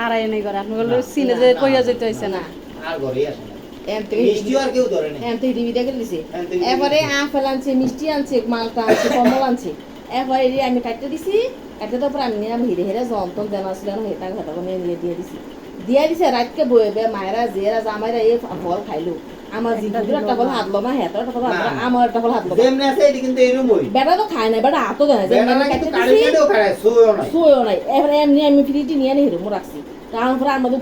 আর আই নাই করে আপনি বললো সিনে যে কইয়া যেতে হইছে না আর ঘরে আসে না এন থেকে মিষ্টি আর কেউ ধরে না এন থেকে টিভি দেখে দিছে এন থেকে এবারে আপেল আনছে মিষ্টি আনছে মালটা আনছে কমল আনছে এরপরে আমি কাটতে দিছি, কাটতে দেওয়ার পর আমি হিরে হিরে যন্ত্র দেন আসলে হেতা হেতা নিয়ে দিয়ে দিছে রাতকে বইবে মায়েরা জিয়েরা জামাইরা এই ফল খাইলো। আমার জীবনের একটা ফল হাতলো না, হেতার একটা ফল হাতলো না, আমার একটা ফল হাতলো না। যেমনি আছে এটি কিন্তু এরকমই। বেটা তো খায় না, বেটা হাতও দেয় না, বেটা না কিন্তু কাড়ে কাড়েও খায়, সোয়ও নাই। শুয়েও নাই। এরপরে এমনি আমি ফ্রিটি নিয়ে হিরমো রাখছি। তারপরে আমাদের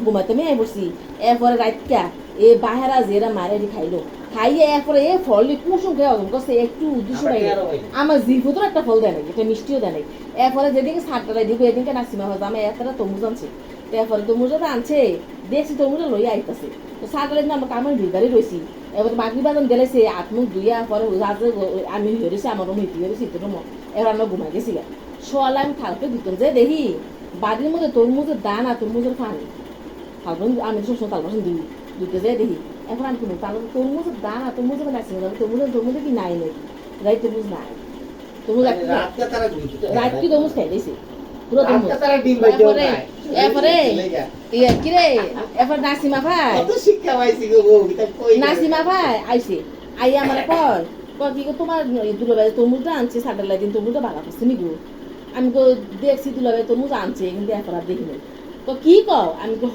ঘুমাইতে আমি বসছি। এরপরে রাতটা এই বাহেরা জিয়েরা মায়েরা খাইলো, খাইয়ে এরপরে এই ফলটি কুসুম খেয়ে অজম করছে একটু উদ্দেশ্য নাই। আমার জিভুতর একটা ফল দেয় নাই, এটা মিষ্টিও দেয় নাই। এরপরে যেদিনকে সাতটায় দিব এদিনকে নাসিমা হয়তো আমি একটা তরমুজ আনছে। তারপরে তরমুজটা আনছে, দেখছি তরমুজটা লইয়া আইতাছে। তো সাতটার দিন আমরা কামাই দুইবারই রয়েছি। এবার মাগরি বাজান গেলেছে আত্মুখ দুইয়া পরে আমি হয়েছি আমারও মিটি হয়েছি তো এবার আমরা ঘুমাই গেছি। সোয়ালা আমি খালকে দিতাম যে দেখি বাড়ির মধ্যে তরমুজের দানা তরমুজের পানি খালবেন, আমি সবসময় তালবাসন দুইতে যাই দেখি। এখন আমি কোনো তরমুজের দানা তরমুজের লাগছে তরমুজে কি নাই নাকি রাই তরমুজ নাই, তরমুজ রাতকে তারা ঘুরতে রাত কি তরমুজ খাই দিয়েছে পুরো তরমুজ। রাতকে তারা ডিম বাইতেও খায়। এরপরে কিরে এরপর নাসিমা ভাই কত শিক্ষা পাইছি গো বউ, এটা কই না। নাসিমা ভাই আইছে, আই আমার কয় কি গো তোমার দুলাভাই তরমুজটা আনছে সাডার দিন তরমুজটা ভাগা করছে নি গো। আমি তো দেখছি দুলাভাই তরমুজ আনছে কিন্তু এখন আর দেখি নাই। তো কি কও? আমি তো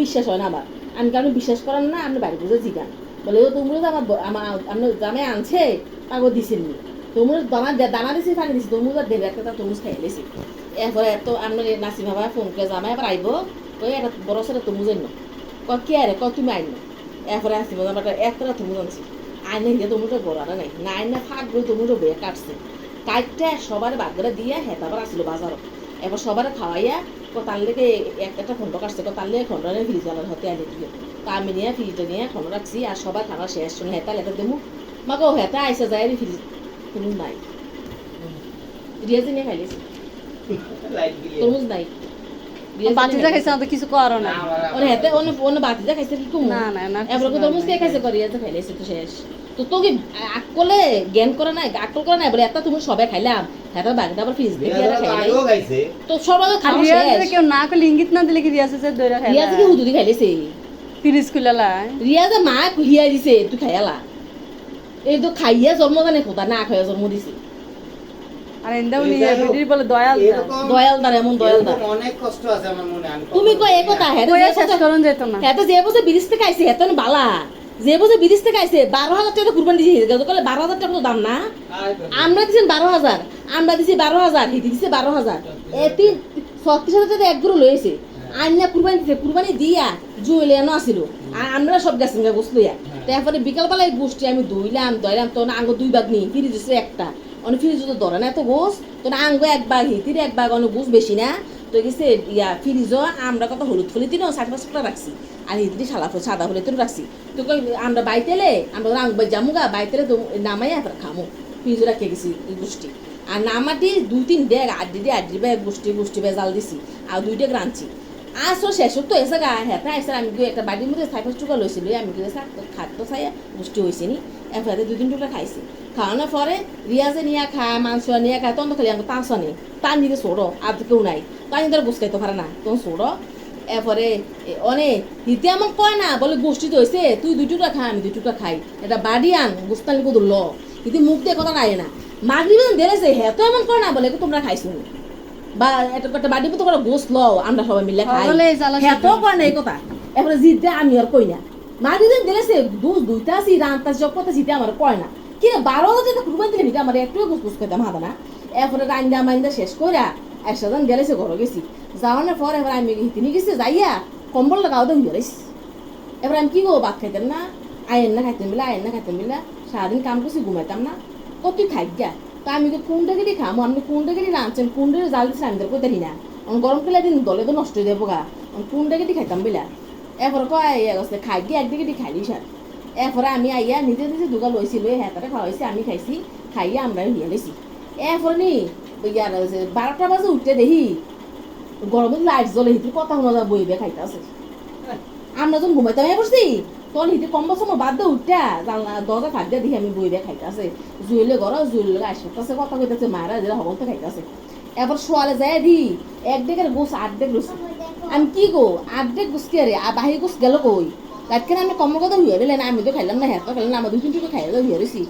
বিশ্বাস হয় না আমার। আমি কারণ বিশ্বাস করেন না, আপনি বাড়ি বুঝে জিগান বলে ও তরমুজ আমার আপনার জামাই আনছে তাকে দিছেন নি তরমুজ দানা দিছি পানি দিছি তরমুজ আর দেবে একটা তরমুজ খাই লেছি। এরপরে এত আপনার নাসিমা ভাই ফোন করে জামাই আবার আইব ওই একটা বড় সেটা তরমুজ আইন কে আরে তুমি আইন। এরপরে আসিব একটা তরমুজ আনছি আইনে গিয়ে তরমুজটা গড়াটা নাই না আইনে ফাঁক বই তরমুজটা বইয়া কাটছে কাটতে সবার বাগরে দিয়ে হেতাবার আসছিল বাজারও। এবার সবার খাওয়াইয়া তার লেগে একটা খন্ড কাটছে তার লেগে খন্ড নিয়ে ফ্রিজ আলার হাতে আনি দিয়ে তা আমি নিয়ে ফ্রিজটা নিয়ে খন্ড রাখছি আর সবার খাবার শেষ শুনে হেতা লেটা দেবো মাকে হেতা আইসা যায় ফ্রিজ কোনো নাই রিয়াজি নিয়ে খাইলেছি লাইট গিয়ে তরমুজ নাই বাতিজা খাইছে আমাদের কিছু করো না। ওনে হেতে ওনে বাতিজা খাইছে কি কম না না না এবার তরমুজ কে খাইছে করি তো খাইলেছি তো শেষ। তো তোকে আকলে জ্ঞান করে নাই আকল করে নাই বলে একটা তুমি সবাই খাইলাম হেতা বাগটা আবার ফ্রিজ দিয়ে খাইলাই আগেও খাইছে। তো সবাই খাওয়া রিয়াজে শেষ। কেউ না করলে ইঙ্গিত না দিলে কি রিয়াজে যে দইরা খাইলা রিয়াজ কি হুদুদি খাইলেছে ফ্রিজ খুলালা রিয়াজে মা হিয়া দিছে তুই খাইয়ালা এই তো খাইয়া জন্ম জানে কোথা না খাইয়া জন্ম দিছে। আর এন্দাও নিয়ে ভিডিও বলে দয়াল দা। এরকম দয়ালদার এমন দয়ালদার এরকম অনেক কষ্ট আছে আমার মনে। আমি তুমি কই এই কথা হেতে কইয়া শেষ করুন যেত না। যে বছর বিদেশ থেকে আইছে হেতন বালা যে বছর বিদেশ থেকে আইছে 12,000 টাকা কুরবানি দিয়েছে গেল কলে 12,000 টাকা তো দাম না আমরা দিছেন 12,000 আমরা দিছি 12,000 হিতি দিছে 12,000 এতি 36,000 টাকা এক গুরু লইছে আইনা কুরবানি দিছে কুরবানি দিয়া জুয়েলে এনো আসিল আর আমরা সব গেছেন গা গোস লইয়া। তারপরে বিকাল বেলায় গোষ্ঠী আমি দইলাম তো না আঙ্গ দুই ভাগ নিই ফিরিজ দিছে একটা অনেক ফিরিজ তো ধরে না এত গোস তো না আঙ্গ এক ভাগ হিতির এক ভাগ অনেক গোস বেশি না তো গেছে ফ্রিজও আমরা কত হলুদ ফুলি তিনও 60-65 টাকা রাখছি আর হিতি সাদা হলে তো রাখছি। তো কই আমরা বাইতেলে আমরা রাঙ্গ জামুগা বাইতেলে তো নামাই আপনার খামো ফ্রিজ রাখে গেছি গোষ্ঠী আর নামাটি 2-3 ডেগ আড্ডি ব্যাগ গোষ্ঠী বেজাল দিছি আর 2 ডেগ রাঁধছি আর সো শেষ তো এসে গা হেতা এসে আমি একটা বাড়ির মধ্যে 5 টাকা লইছিল আমি খাদ্য খাইয়া গোষ্ঠী হয়েছে নি এরপরে 2-3 টুকরা খাইছি। খাওয়ানোর পরে রিয়াজে নিয়ে খায় মাংস নিয়ে খায় তখন খালি আমাকে তাঁস আনে তার নিতে ছোড়ো আর কেউ নাই তাই তারা গোস খাইতে পারে না তখন ছোড়ো। এরপরে অনেক হিতে আমার কয় না বলে গোষ্ঠী তো হয়েছে তুই 2 টুকরা খা আমি 2 টুকরা খাই এটা বাড়ি আন গোস্তানি কত ল কিন্তু মুখ দিয়ে কথা নাই না মাগরি বেতন দিয়েছে হ্যাঁ তো এমন কয় না বলে তোমরা খাইছো বা একটা বাড়ির মতো করে গোস লও আমরা সবাই মিলে খাই হ্যাঁ তো কয় না এই কথা। এরপরে জিতে আমি আর কই না মাগরি বেতন দিয়েছে দুইটা আছি রান্তা সব কথা জিতে আমার কয় না কি 12,000 টাকা কুরবানি দিলে ভিতরে আমার একটু গোস খাইতাম হাদা না। এরপরে রান্দা শেষ কইরা একসাথে গেলেছে ঘরে গেছি যাওয়ানোর পর এবার আমি হিতিনি গেছি যাইয়া কম্বল লাগাও তো হইয়া রইছি। এবার আমি কি গো ভাত খাইতাম না আয়েন না খাইতাম বিলা সারাদিন কাম করছি ঘুমাইতাম না ও তুই খাই গা তো আমি কোনটা গেড়ি খামো আপনি কোনটা গেড়ি রাঁধছেন কোনটা জাল দিচ্ছেন আমি তো কই না গরম পেলে দিন দলে তো নষ্ট হয়ে যাবো গা কোনটা গেড়ি খাইতাম বিলা। এরপরে কয় খাই গিয়ে একদিকে খাইলি সার। এরপরে আমি আইয়া নিজে দুগা লইছিল হেতারে খাওয়াইছি আমি খাইছি খাইয়া আমরা হিয়া লেছি। এরপরে নি 12টা বাজে উঠতে দেখি গরমের লাইট জ্বলে হিতে কথা শোনা যায় বইবে খাইতে আছে আমরা যখন ঘুমাইতাম বসছি তখন হিতে কম বছর বাদ দিয়ে উঠটা জানলা দরজা ফাঁক দিয়ে দেখি আমি বইবে খাইতে আছে জুয়েলে ঘর জুয়েলে আসতে কথা কইতেছে মায়েরা যেটা হবল তো খাইতে আছে। এবার শোয়ালে যায় দি 1 ডেকের গোস 8 ডেক রয়েছে আমি কি গো 8 ডেক গোস কে রে আর বাহির গোস গেল কই তাৎক্ষণ আমি কম কথা হইয়া দিলেন আমি তো খাইলাম না হেঁটো খাইলাম না আমার 2-3 টুকু খাইলে হইয়া রয়েছি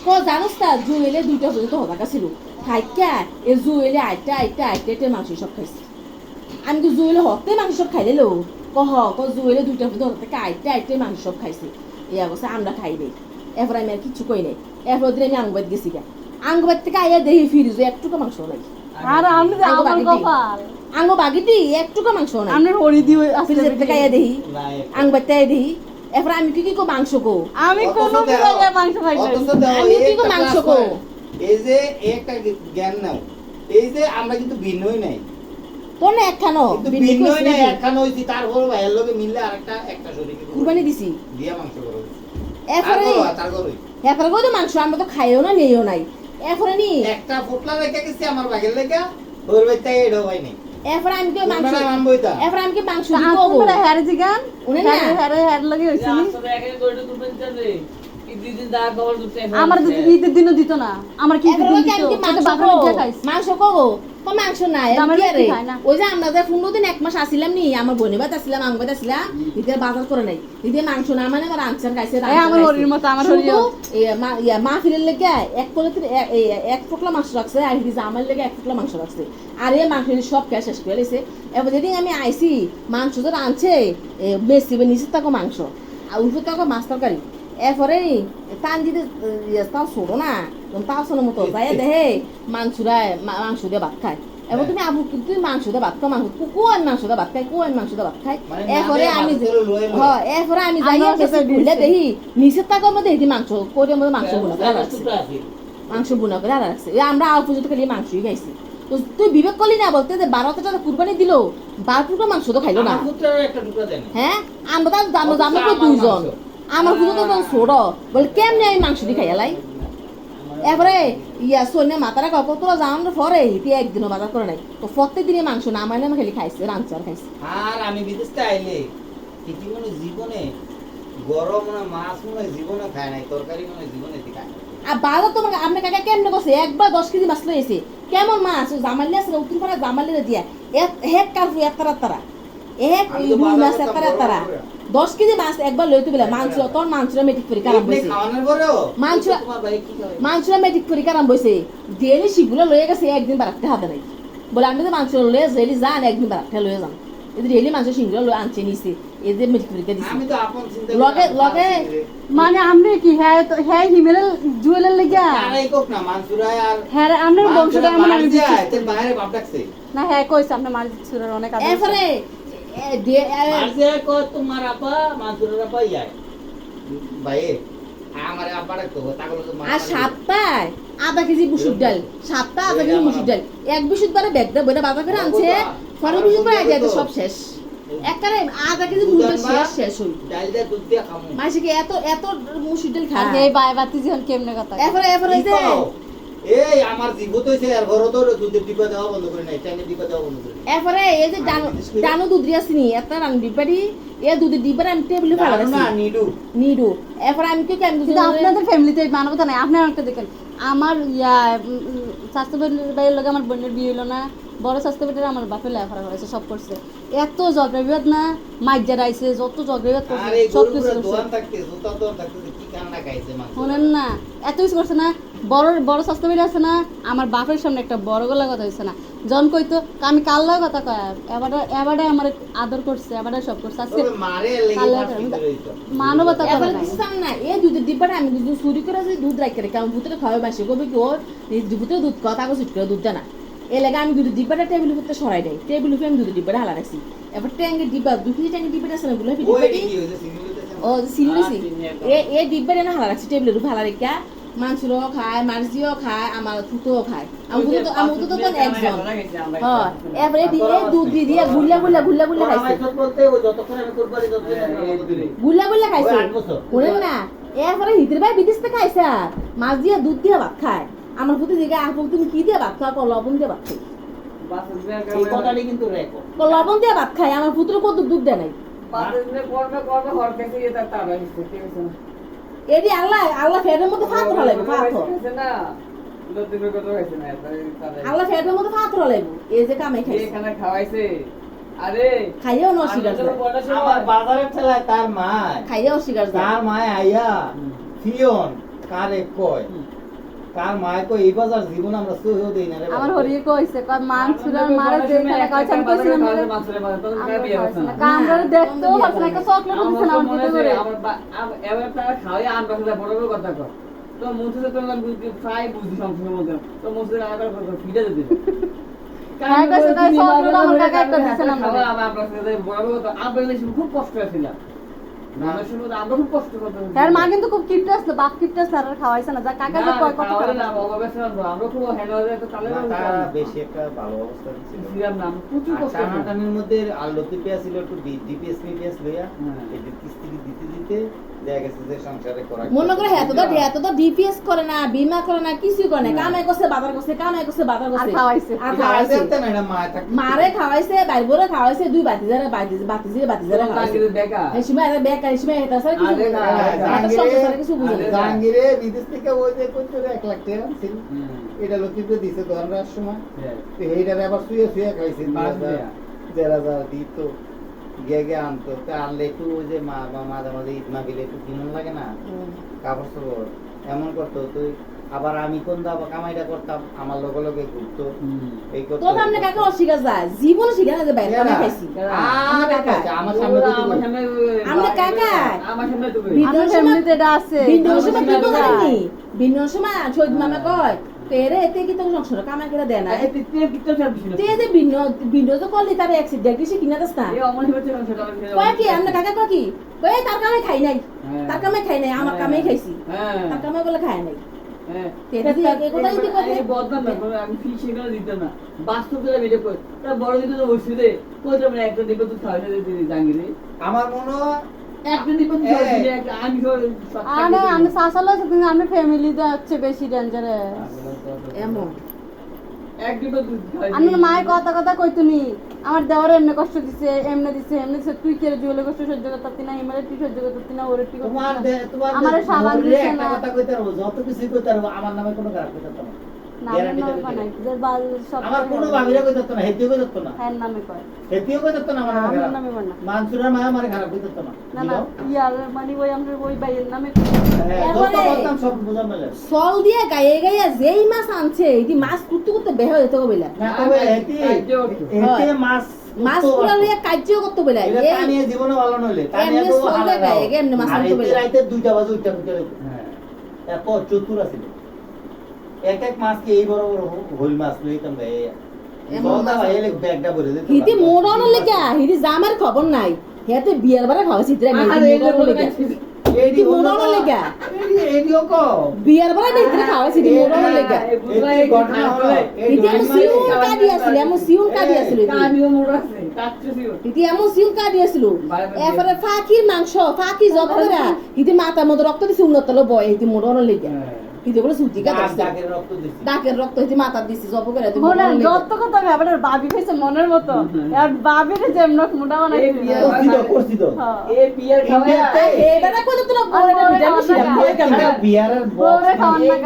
তো জানোস তা জুয়েলে 2টা পর্যন্ত হতাকা ছিল খাইকা এ জুয়েলে আইটা মাংস সব খাইছে আমি তো জুয়েলে হতে মাংস সব খাই দিলো জুয়েলে 2টা ধর থেকে আইটা মাংস সব খাইছে এই অবস্থা আমরা খাই দেই এরপর আমি আর কিছু কই নাই এরপর দিন আমি আঙ্গবাদ গেছি গা আঙ্গবাদ থেকে আইয়া দেখি ফিরিজে একটুকু মাংস নাই আর আমি যে আমার কপাল আঙ্গ বাগিটি একটুকু মাংস নাই আপনার হরি দিও ফিরিজের থেকে আইয়া দেখি নাই আঙ্গবাদ থেকে দেখি এরপর আমি কি কো মাংস কো আমি কোন জায়গায় মাংস খাই না অথচ দেখো, আমি এই কি একটা গো মাংস class গো? নয়। এই যে একটা জ্ঞান নাও এই যে আমরা কিন্তু ভিন্নই নাই তোর না একখানো কিন্তু ভিন্নই নাই একখান হইছি তারপর ভাইয়ের লগে মিললে আরেকটা একটা শরীরে কুরবানি দিছি দিয়া মাংস করো এরপরে তারপরে এরপরে কই তো মাংস আমরা তো খাইও না নেইও নাই এরপরে নি একটা ফোটলা রেখে গেছি আমার বাগের লেগা ওর বাইতে এডো ভাই নাই এরপরে আমি কি মাংস তোমরা নাম বইতা এরপরে আমি কি মাংস দিব আপনি গো বলে হ্যারে জিগান উনি না হ্যারে লাগি হইছে নি আসলে এখানে গড়ে তুলবেন জানে কি দিদিন দা খবর দিতে আমার তো ঈদের দিনও দিত না আমার কি ঈদের এরপরে দিন কি আমি কি দিত মাংস বাপরে খাবো? দিয়ে খাইছে মাংস কগো তো মাংস নাই আমি আমার কি বেশি রে খায় না। ওই যে আমরা যে 15 দিন 1 মাস আসিলাম নি আমার বোনের বাড়িতে আসিলাম আমার বাড়িতে আসিলাম ঈদের বাজার করে নাই ঈদের মাংস না মানে আমার আনসার খাইছে এই আমার হরির মতো আমার হরিও মা ফিরের লেগে এক পলিতে এক ফোকলা মাংস রাখছে আর দিছে আমার লেগে এক ফোকলা মাংস রাখছে আর এই মাংস সব খেয়ে শেষ করে লেছে এবার যেদিন আমি আইছি মাংস তো আনছে বেশি নিচে থাকো মাংস আর উপরে থাকো মাছ তরকারি এরপরে টান দিতে তাও ছোড়ো না তাও শোনো মতো যাই দেহে মাংস দিয়ে ভাত খায় এবার তুমি আবু তুমি মাংস দিয়ে ভাত খাও মাংস কোন মাংস দিয়ে ভাত খাই কোন মাংস দিয়ে ভাত খাই মানে এরপরে নামে আমি ভাত করে লয়ে লয়ে। হ্যাঁ এরপরে আমি যাই আমার বেশি সাথে খুললে দিছে। দেখি নিচের টাকার মধ্যে দেখি মাংস করে মধ্যে মাংস বুনা করে রাখছে টুকরা আছে মাংস বুনা করে রাখছে আমরা আল পর্যন্ত খালি মাংসই খাইছি তো তুই বিবেক করলি না বলতে যে 12 টাকা কুরবানি দিল 12 টুকরা মাংস তো খাইলো না আমার পুত্রের একটা টুকরা দেন হ্যাঁ আমরা তো জানো অথচ জানো আমার দুইজন মাংস। আমার পুজো তো ছোট বলে কেমনে আমি মাংস দিয়ে খাইয়ালাই এরপরে সোনিয়া মাতারা কাপড় তোরা জানানোর পরে তুই একদিনও বাজার করে নাই তো প্রত্যেক দিনে মাংস না মানে আমি খালি খাইছে রাঁধছে আর খাইছে আর আমি বিদেশে আইলে ঠিকই মনে জীবনে গরম মনে মাছ মনে জীবনে খায় নাই তরকারি মনে জীবনে খায় নাই। আর বাজার তোমাকে আপনি কাকা কেমনে করছে একবার 10 কেজি মাছ লইছে কেমন মাছ জামালি আছে উত্তর পাড়া জামালি দিয়া এক কারফু এক তারা এক আমি তো রুই মাছ বাজারে এক তারা বড় বড়। 10 কেজি মাছ একবার লইতে বলে মাংস তোর মাংসটা মেটিক পরীক্ষা আরম্ভ এমনি হইছে খাওয়ানোর পরেও মাংস তোমার ভাই কি খাবে মাংসটা মেটিক পরীক্ষা আরম্ভ হইছে দেরি শিগুলো লয়ে গেছে একদিন বারাতে হাতে নাই বলে আমি তো মাংস লয়ে জেলি যান একদিন বারাতে লয়ে যান এদের রেলি মাংস সিংগুলো লয়ে আনছে নিছে এদের মেটিক পরীক্ষা দিছে আমি তো আপন চিন্তা লগে মানে আপনি কি হ্যাঁ হিমেল জুয়েলের লাগিয়া আরে কোক না মানসুরায় আর হ্যাঁ আপনার বংশটা এমন আমি যায় বিশ্বাস তে করি। বাইরে বাপ ডাকছে না হ্যাঁ কইছে আপনি মার সুরের অনেক আদর এরপরে মারছে কো তোমার আপা মানসুরের আপা যায় ভাই আমারে আপা ডাকতো তাগলো তো আর সপ্তাহে আধা কেজি মুসুর ডাল সপ্তাহে আধা কেজি মুসুর ডাল এক বিশুদ বারে ব্যাগটা বইটা বাবা করে আনছে পরে বিশুদ বারে যায় সব শেষ একবারে আধা কেজি মুসুর ডাল শেষ হই ডাল দিয়ে দুধ দিয়ে খামু মাসে কি এত মুসুর ডাল আর খায় এই বাই বাতি যখন কেমনে কথা এরপরে কি যে কও? এই আমার জীবত হইছে আর ঘর তো দুধের ডিব্বা দেওয়া বন্ধ করে নাই টাইমের ডিব্বা দেওয়া বন্ধ করে নাই। এরপরে এই যে ডানো দুধ দিয়াছিনি একটা রান ডিব্বাড়ি এ দুধের ডিব্বাটা আমি টেবিলে ফেলা জানো না নিডু নিডু এরপরে আমি কি কেন কিন্তু আপনাদের ফ্যামিলিতে এই মানবতা নাই আপনি একটা দেখেন আমার স্বাস্থ্য ভাইয়ের লগে আমার বোনের বিয়ে হলো না বড় স্বাস্থ্য ভাইয়ের আমার বাপের লেখাপড়া করেছে সব করছে এত ঝগড়া বিবাদ না মাইজার আইছে যত ঝগড়া বিবাদ আর করছে এই সব গরুগুলো কিছু করছে দোয়ান থাকতে জুতা দোয়ান থাকতে কি কান্না খাইছে মাংস শোনেন না এত কিছু করছে না বড় স্বাস্থ্য ভাই আছে না আমার বাপের সামনে একটা বড় গলা কথা হয়েছে না জন কইতো আমি কাল্লার কথা কয় এবারে আমার আদর করছে এবারে সব করছে আজকে তবে মারে লেগে কাল্লা পাঁচ মিনিট রইতো। মানবতা করে এবার নাই। বুঝতাম না এই দুধের ডিব্বাটা আমি দুধ চুরি করে যে দুধ রাখতে রেখে আমি ভূতের খাওয়াই বাসি কবি কি ওর ভূতের দুধ কথা আগে চুট করে দুধ দেয় না এই লাগে আমি দুধের ডিব্বাটা টেবিল উপরে সরাই দেয় টেবিল উপরে আমি দুধের ডিব্বাটা হালা রাখছি এবার ট্যাঙ্গের ডিব্বা 2 কেজি ট্যাঙ্গের ডিব্বাটা আছে না গুলো ওই ডিব্বাটি কি হইছে সিঙ্গেল হইতেছে না? ও সিলিছি এই ডিব্বাটা না হালা রাখছি টেবিলের উপরে হালা রেখা মাংসও খায় মার্জিও খায় আমার ফুটোও খায় আমার ফুটো তো একজন হ্যাঁ এবারে দিয়ে দুধ দিয়ে গুল্লা খাইছে আমার বলতে ওই যতক্ষণ আমি করবারি যতক্ষণ আমি বলতে দিই। গুল্লা খাইছে ওই 8 বছর। বলেন না এরপরে হিতের ভাই বিদেশ থেকে খাইছে আর মাছ দিয়ে দুধ দিয়ে ভাত খায় আমার প্রতি জিজ্ঞাসা আপু তুমি কি দিয়ে ভাত খাও লবণ দিয়ে ভাত খাই এই কথাটি কিন্তু রেকর্ড লবণ দিয়ে ভাত খায় আমার পুত্র কত দুধ দেয় নাই এটি আল্লাহ ফেরের মধ্যে ফাতর লাগবে ফাতর আল্লাহ ফেরের মধ্যে ফাতর লাগবে এই যে কামাই খাইছে খাওয়াইছে আরে খাইয়েও না অস্বীকার করে আমার বাজারের ঠেলায় তার মা খাইয়ে অস্বীকার করে তার মায় আইয়া ফিয়ন কারে কয় কার মায় কই এই বাজার জীবন আমরা সইও দেই না রে আমার হরিয়ে কইছে কয় মানসুরার মারে যে খেলা কইছে আমি কইছিলাম না কামরা দেখতেও পারছ না একটা চকলেট দিছে না আমার দিতে করে তো মুছে তো প্রায় বুঝি সংসারের মধ্যে তো মুছে আবার ফিরে যেতে হ্যাঁ, কইছে তাই চকলেট আমার কাকা একটা দিছে না আমাকে। খুব কষ্ট হয়েছিল আমরা খুব কষ্ট করতাম তার মা কিন্তু খুব কিপটে আসলো বাপ কিপটে আসলো আর খাওয়াইছে না যা কাকা যে কয় কত খারাপ। আমরা খুব হ্যান্ডওভারে একটা তালে মাথা বেশি একটা ভালো অবস্থা ছিল ছিলাম না প্রচুর আর কষ্ট টানাটানির মধ্যে আর লতিফিয়া ছিল একটু ডিপিএস মিপিএস লইয়া হ্যাঁ। এই কিস্তি দিতে দিতে দেখা গেছে যে সংসারে করা মনে করে এত তো ডিপিএস করে না বিমা করে না কিছু করে না কামাই করছে বাজার করছে কামাই করছে বাজার আর করছে খাওয়াইছে। আর খাওয়াইছে না এটা মা থাকতে মারে খাওয়াইছে বাইরে খাওয়াইছে দুই বাতি যারা খাওয়াইছে দেখা এই সময় এটা বেকার এই সময় এটা স্যার কিছু আরে না, এটা সংসারে কিছু বুঝে না জাহাঙ্গীরে বিদেশ থেকে ওই যে কইতো 1 লাখ টাকা আনছিল এটা লতিফে দিছে ধরার সময় তো এইটারে আবার শুয়ে শুয়ে খাইছে যারা যারা দিত গেগে আনতো তা আনলে একটু ওই যে মাঝে মাঝে ঈদ মাগিলে একটু কিনুন লাগে না কাপড় চোপড় এমন করতো তো আবার আমি কোন দাবা কামাইটা করতাম আমার লগে লগে ঘুরতো এই করতো তো সামনে কাকা অস্বীকার যায় জীবন শিখে না যে বাইরে খানা খাইছি আমার সামনে তো আমরা কাকা আমার সামনে তো আমার ফ্যামিলিতে এটা আছে ভিন্নর সময় কি বলেনি ভিন্নর সময় শহীদ মামা কয় পেরে এতে কি তো সংসার কামাই করে দেয় না তে যে ভিন্ন তো করলি তার অ্যাক্সিডেন্ট কিছু কিনা দাস না কয় কি আমরা কাকা কয় কি কয় তার কামাই খাই নাই তার কামাই খাই নাই আমার কামাই খাইছি তার কামাই বলে খাই নাই আমার মনে হয় আরে আমি সাসালো কিন্তু আমি ফ্যামিলিতে হচ্ছে বেশি ডেঞ্জারে এমন আমি মায়ের কথা কথা কইতুনি আমার দেওয়ার এমনি কষ্ট দিছে এমনি দিছে তুই কে জুয়েলে কষ্ট সহ্য করতে না ইমারে তুই সহ্য করতে না ওরে তুই তোমার তোমার আমারে সাবান দিছে একটা না কথা কইতে পারবো যত কিছু কইতে পারবো আমার নামে কোনো খারাপ কইতে পারবো না নাম নাম বানাই যে বাল সব আমার কোনো ভাবিরা কইতে পারতো না হেতিও কইতে পারতো না হ্যাঁ নামে কয় হেতিও কইতে পারতো না আমার নামে আমার খারাপ নামে বানা মানসুরের মা আমারে খারাপ কইতে পারতো না না না ইয়ার মানে ওই আমরা ওই বাইয়ের নামে যত বলতাম সব বুঝা মেলে সল দিয়ে গায়ে গায়ে যেই মাছ আনছে এই মাছ করতে করতে বের হয়ে যেতে বলে না তবে হেতি হেতি মাছ মাছ পুরা লইয়া কার্য করতে বলে এটা টানিয়ে জীবনে ভালো নইলে টানিয়ে এমনি তো সল হালা গায়ে এমনি মাছ আনতে বলে রাইতে 2টা বাজে উঠতে উঠতে হ্যাঁ এরপর চতুর আছিল এক মাছ কি এই বড় বড় হইল মাছ লইতাম গায়ে এমন এমন মাছ মাছ এলে ব্যাগটা ভরে দিত হিতি মোড়ানো লেগা হিতি জামার খবর নাই হেতে বিয়ার বারে খাওয়াছি রে মোড়ানো লেগা এইডি মোড়ানো লেগা এইডিও কো বিয়ার বারে দিতে খাওয়াছি মোড়ানো লেগা এই ঘটনা হলো হিতি এমন সিউন কাটি আছিল এমন সিউন কাটি আছিল হিতি এমন সিউন কাটি আছিল এরপরে ফাকির মাংস ফাকি জব করে হিতি মাথা মধ্যে রক্ত দিছে উন্নত বয় হিতি মোড়ানো লেগা হিতি বলে সুতি কাটা ডাকের রক্ত দিছি ডাকের রক্ত হিতি মাথা দিছে জব করে হিতি মনে মোড়ানো লেগা যত কথা ভাবে বাবি খাইছে মনের মতো আর বাবির যেমন মোটা বানাই করছি তো এটা না কইতো তোরা বলে না বিটা মিশি বলে কেন বিয়ারের বউরে খাওয়ান না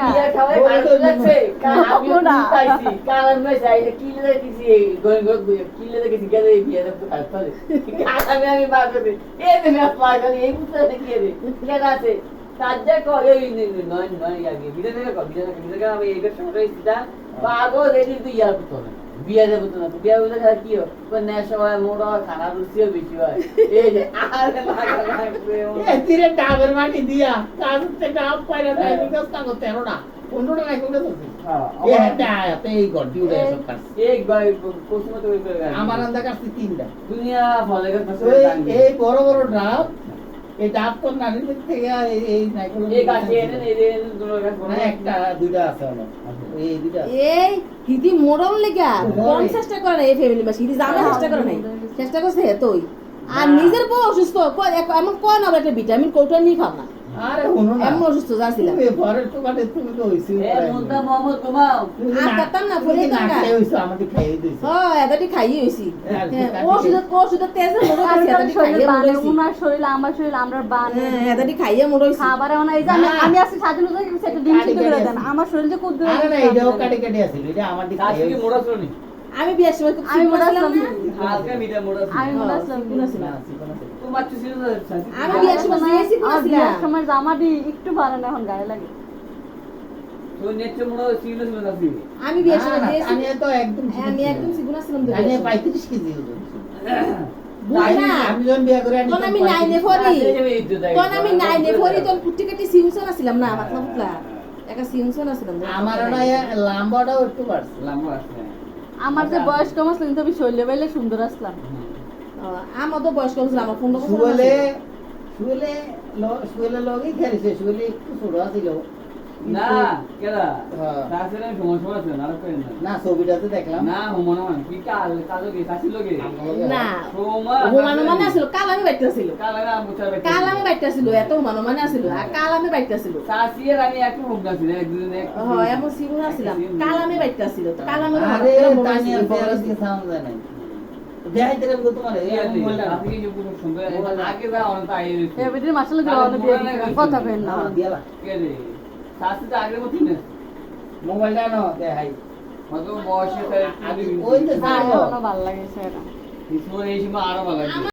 বিয়া দেবো তো না বিয়া বলতে কি হয় নেশা হয় মোড়া হয় খানা রুচিও বেশি হয় এই যে আরে লাগবে এতিরে ডাবের মাটি দিয়া কাজতে ডাব পাইরা দেয় বিকাশ তা করতে এরো না 15 টাকা কইলে তো এই হেটা আয়াতে এই গড্ডি উড়ে সব কাজ এক ভাই কোসমে তো আমার আন্দা কাছে 3টা দুনিয়া ফলে এই বড় বড় ডাব এই ডাব তো নানির থেকে এই নাইকল এই গাছে এনে এই দুটো গাছ না একটা দুইটা আছে আমার এই দুইটা এই হিদি মোড়ন লেগা কোন চেষ্টা করে না এই ফ্যামিলি মাসি হিদি জানা চেষ্টা করে নাই চেষ্টা করছে এতই আর নিজের বউ অসুস্থ এমন কোন আবার একটা ভিটামিন কোটা নিয়ে খাও না আরে শুনো না এমন অসুস্থ যাচ্ছিল তুমি পরের দোকানে তুমি তো হইছি এ মুন্তা মোহাম্মদ তোমাও আর কাতাম না ফুলে না টাকা হইছো আমাকে খাইয়ে দিছো হ্যাঁ এদাটি খাইয়ে হইছি ওষুধ তেজ মোড়ো আর আছে এদাটি খাইয়ে মোড়ো হইছি উনার শরীর আমার শরীর আমরা বান এদাটি খাইয়ে মোড়ো হইছি খাবার এমন এই যে আমি আজকে সাজানো যাই সেটা ডিম সিদ্ধ করে দেন আমার শরীর যে কুদ্দু আরে না এটাও কাটে কাটে আছে এটা আমার দিকে আজকে কি মোড়া শুনি আমি বিয়ের সময় খুব আমি সিম্পল ছিলাম না হালকা মিঠা মোড়া আমি মনে আসলাম তোমার তো ছিল আমি বিয়ের সময় সিএসি আমার করেছিলাম বিয়ের সময় জামাটি একটু ভালো না এখন গায়ে লাগে তো নেচে মনে হয় সিরিয়াস হয়ে যাচ্ছি আমি বিয়ের না, সময় না, দিয়েছি তানিয়া তো একদম হ্যাঁ আমি একদম সিগুনা ছিলাম তো তানিয়া বিয়ের সময়। 35 কেজি ওজন। বুঝি না আমি যখন বিয়ে করে আনি তখন আমি তখন 9 এ 35 পড়ি ইজ্জত দেয়। তখন আমি 9 এ পড়ি তখন কুটি কাটি সিংসন ছিলাম না পাতলা পাতলা একটা সিংসন ছিলাম আমার না লম্বাটাও একটু বাড়ছে। লম্বা আছে আমার যে বয়স কম আসলো কিন্তু আমি শৈলে বাইলে সুন্দর আসলাম। আমার তো বয়স কম ছিল আমার 15 বছর শুয়েলে ছিল। শুয়েলে লগেই খেলেছে, শুয়েলে একটু ছোট ছিল। না কেডা হ্যাঁ। তাছাড়া সমস্যা আছে না আর কই না না ছবিটাতে দেখলাম। না মনে হয় কি কাল কালো কি কাশি লগে না সোমা হুমানো মানে আসলো কাল আমি বাইতে ছিল কাল না বুঝা কাল আমি বাইতে ছিল এত হুমানো মানে আসলো আর কাল আমি বাইতে ছিল সাসি আর আমি একটু হোক না ছিল একদিন এক হ্যাঁ এমন সিগুনা ছিলাম কাল আমি বাইতে ছিল তো কাল আমি আরে তানিয়া ফেরাস দিয়ে সাউন্ড যায় নাই। দেখাইতে রে তোমার এই আপনি মোবাইলটা আপনি কি পুরো সুন্দর আগে যা অনেক আই এবারে মাসালে যে অনেক কথা কইন না। দিয়ালা কে রে সাসি তো আগের মতই না মোবাইলটা নাও দেখাই। হয়তো বয়সে তাই ওই তো না, এখনো ভালো লাগেছে এটা। এই সময় আরো ভালো লাগে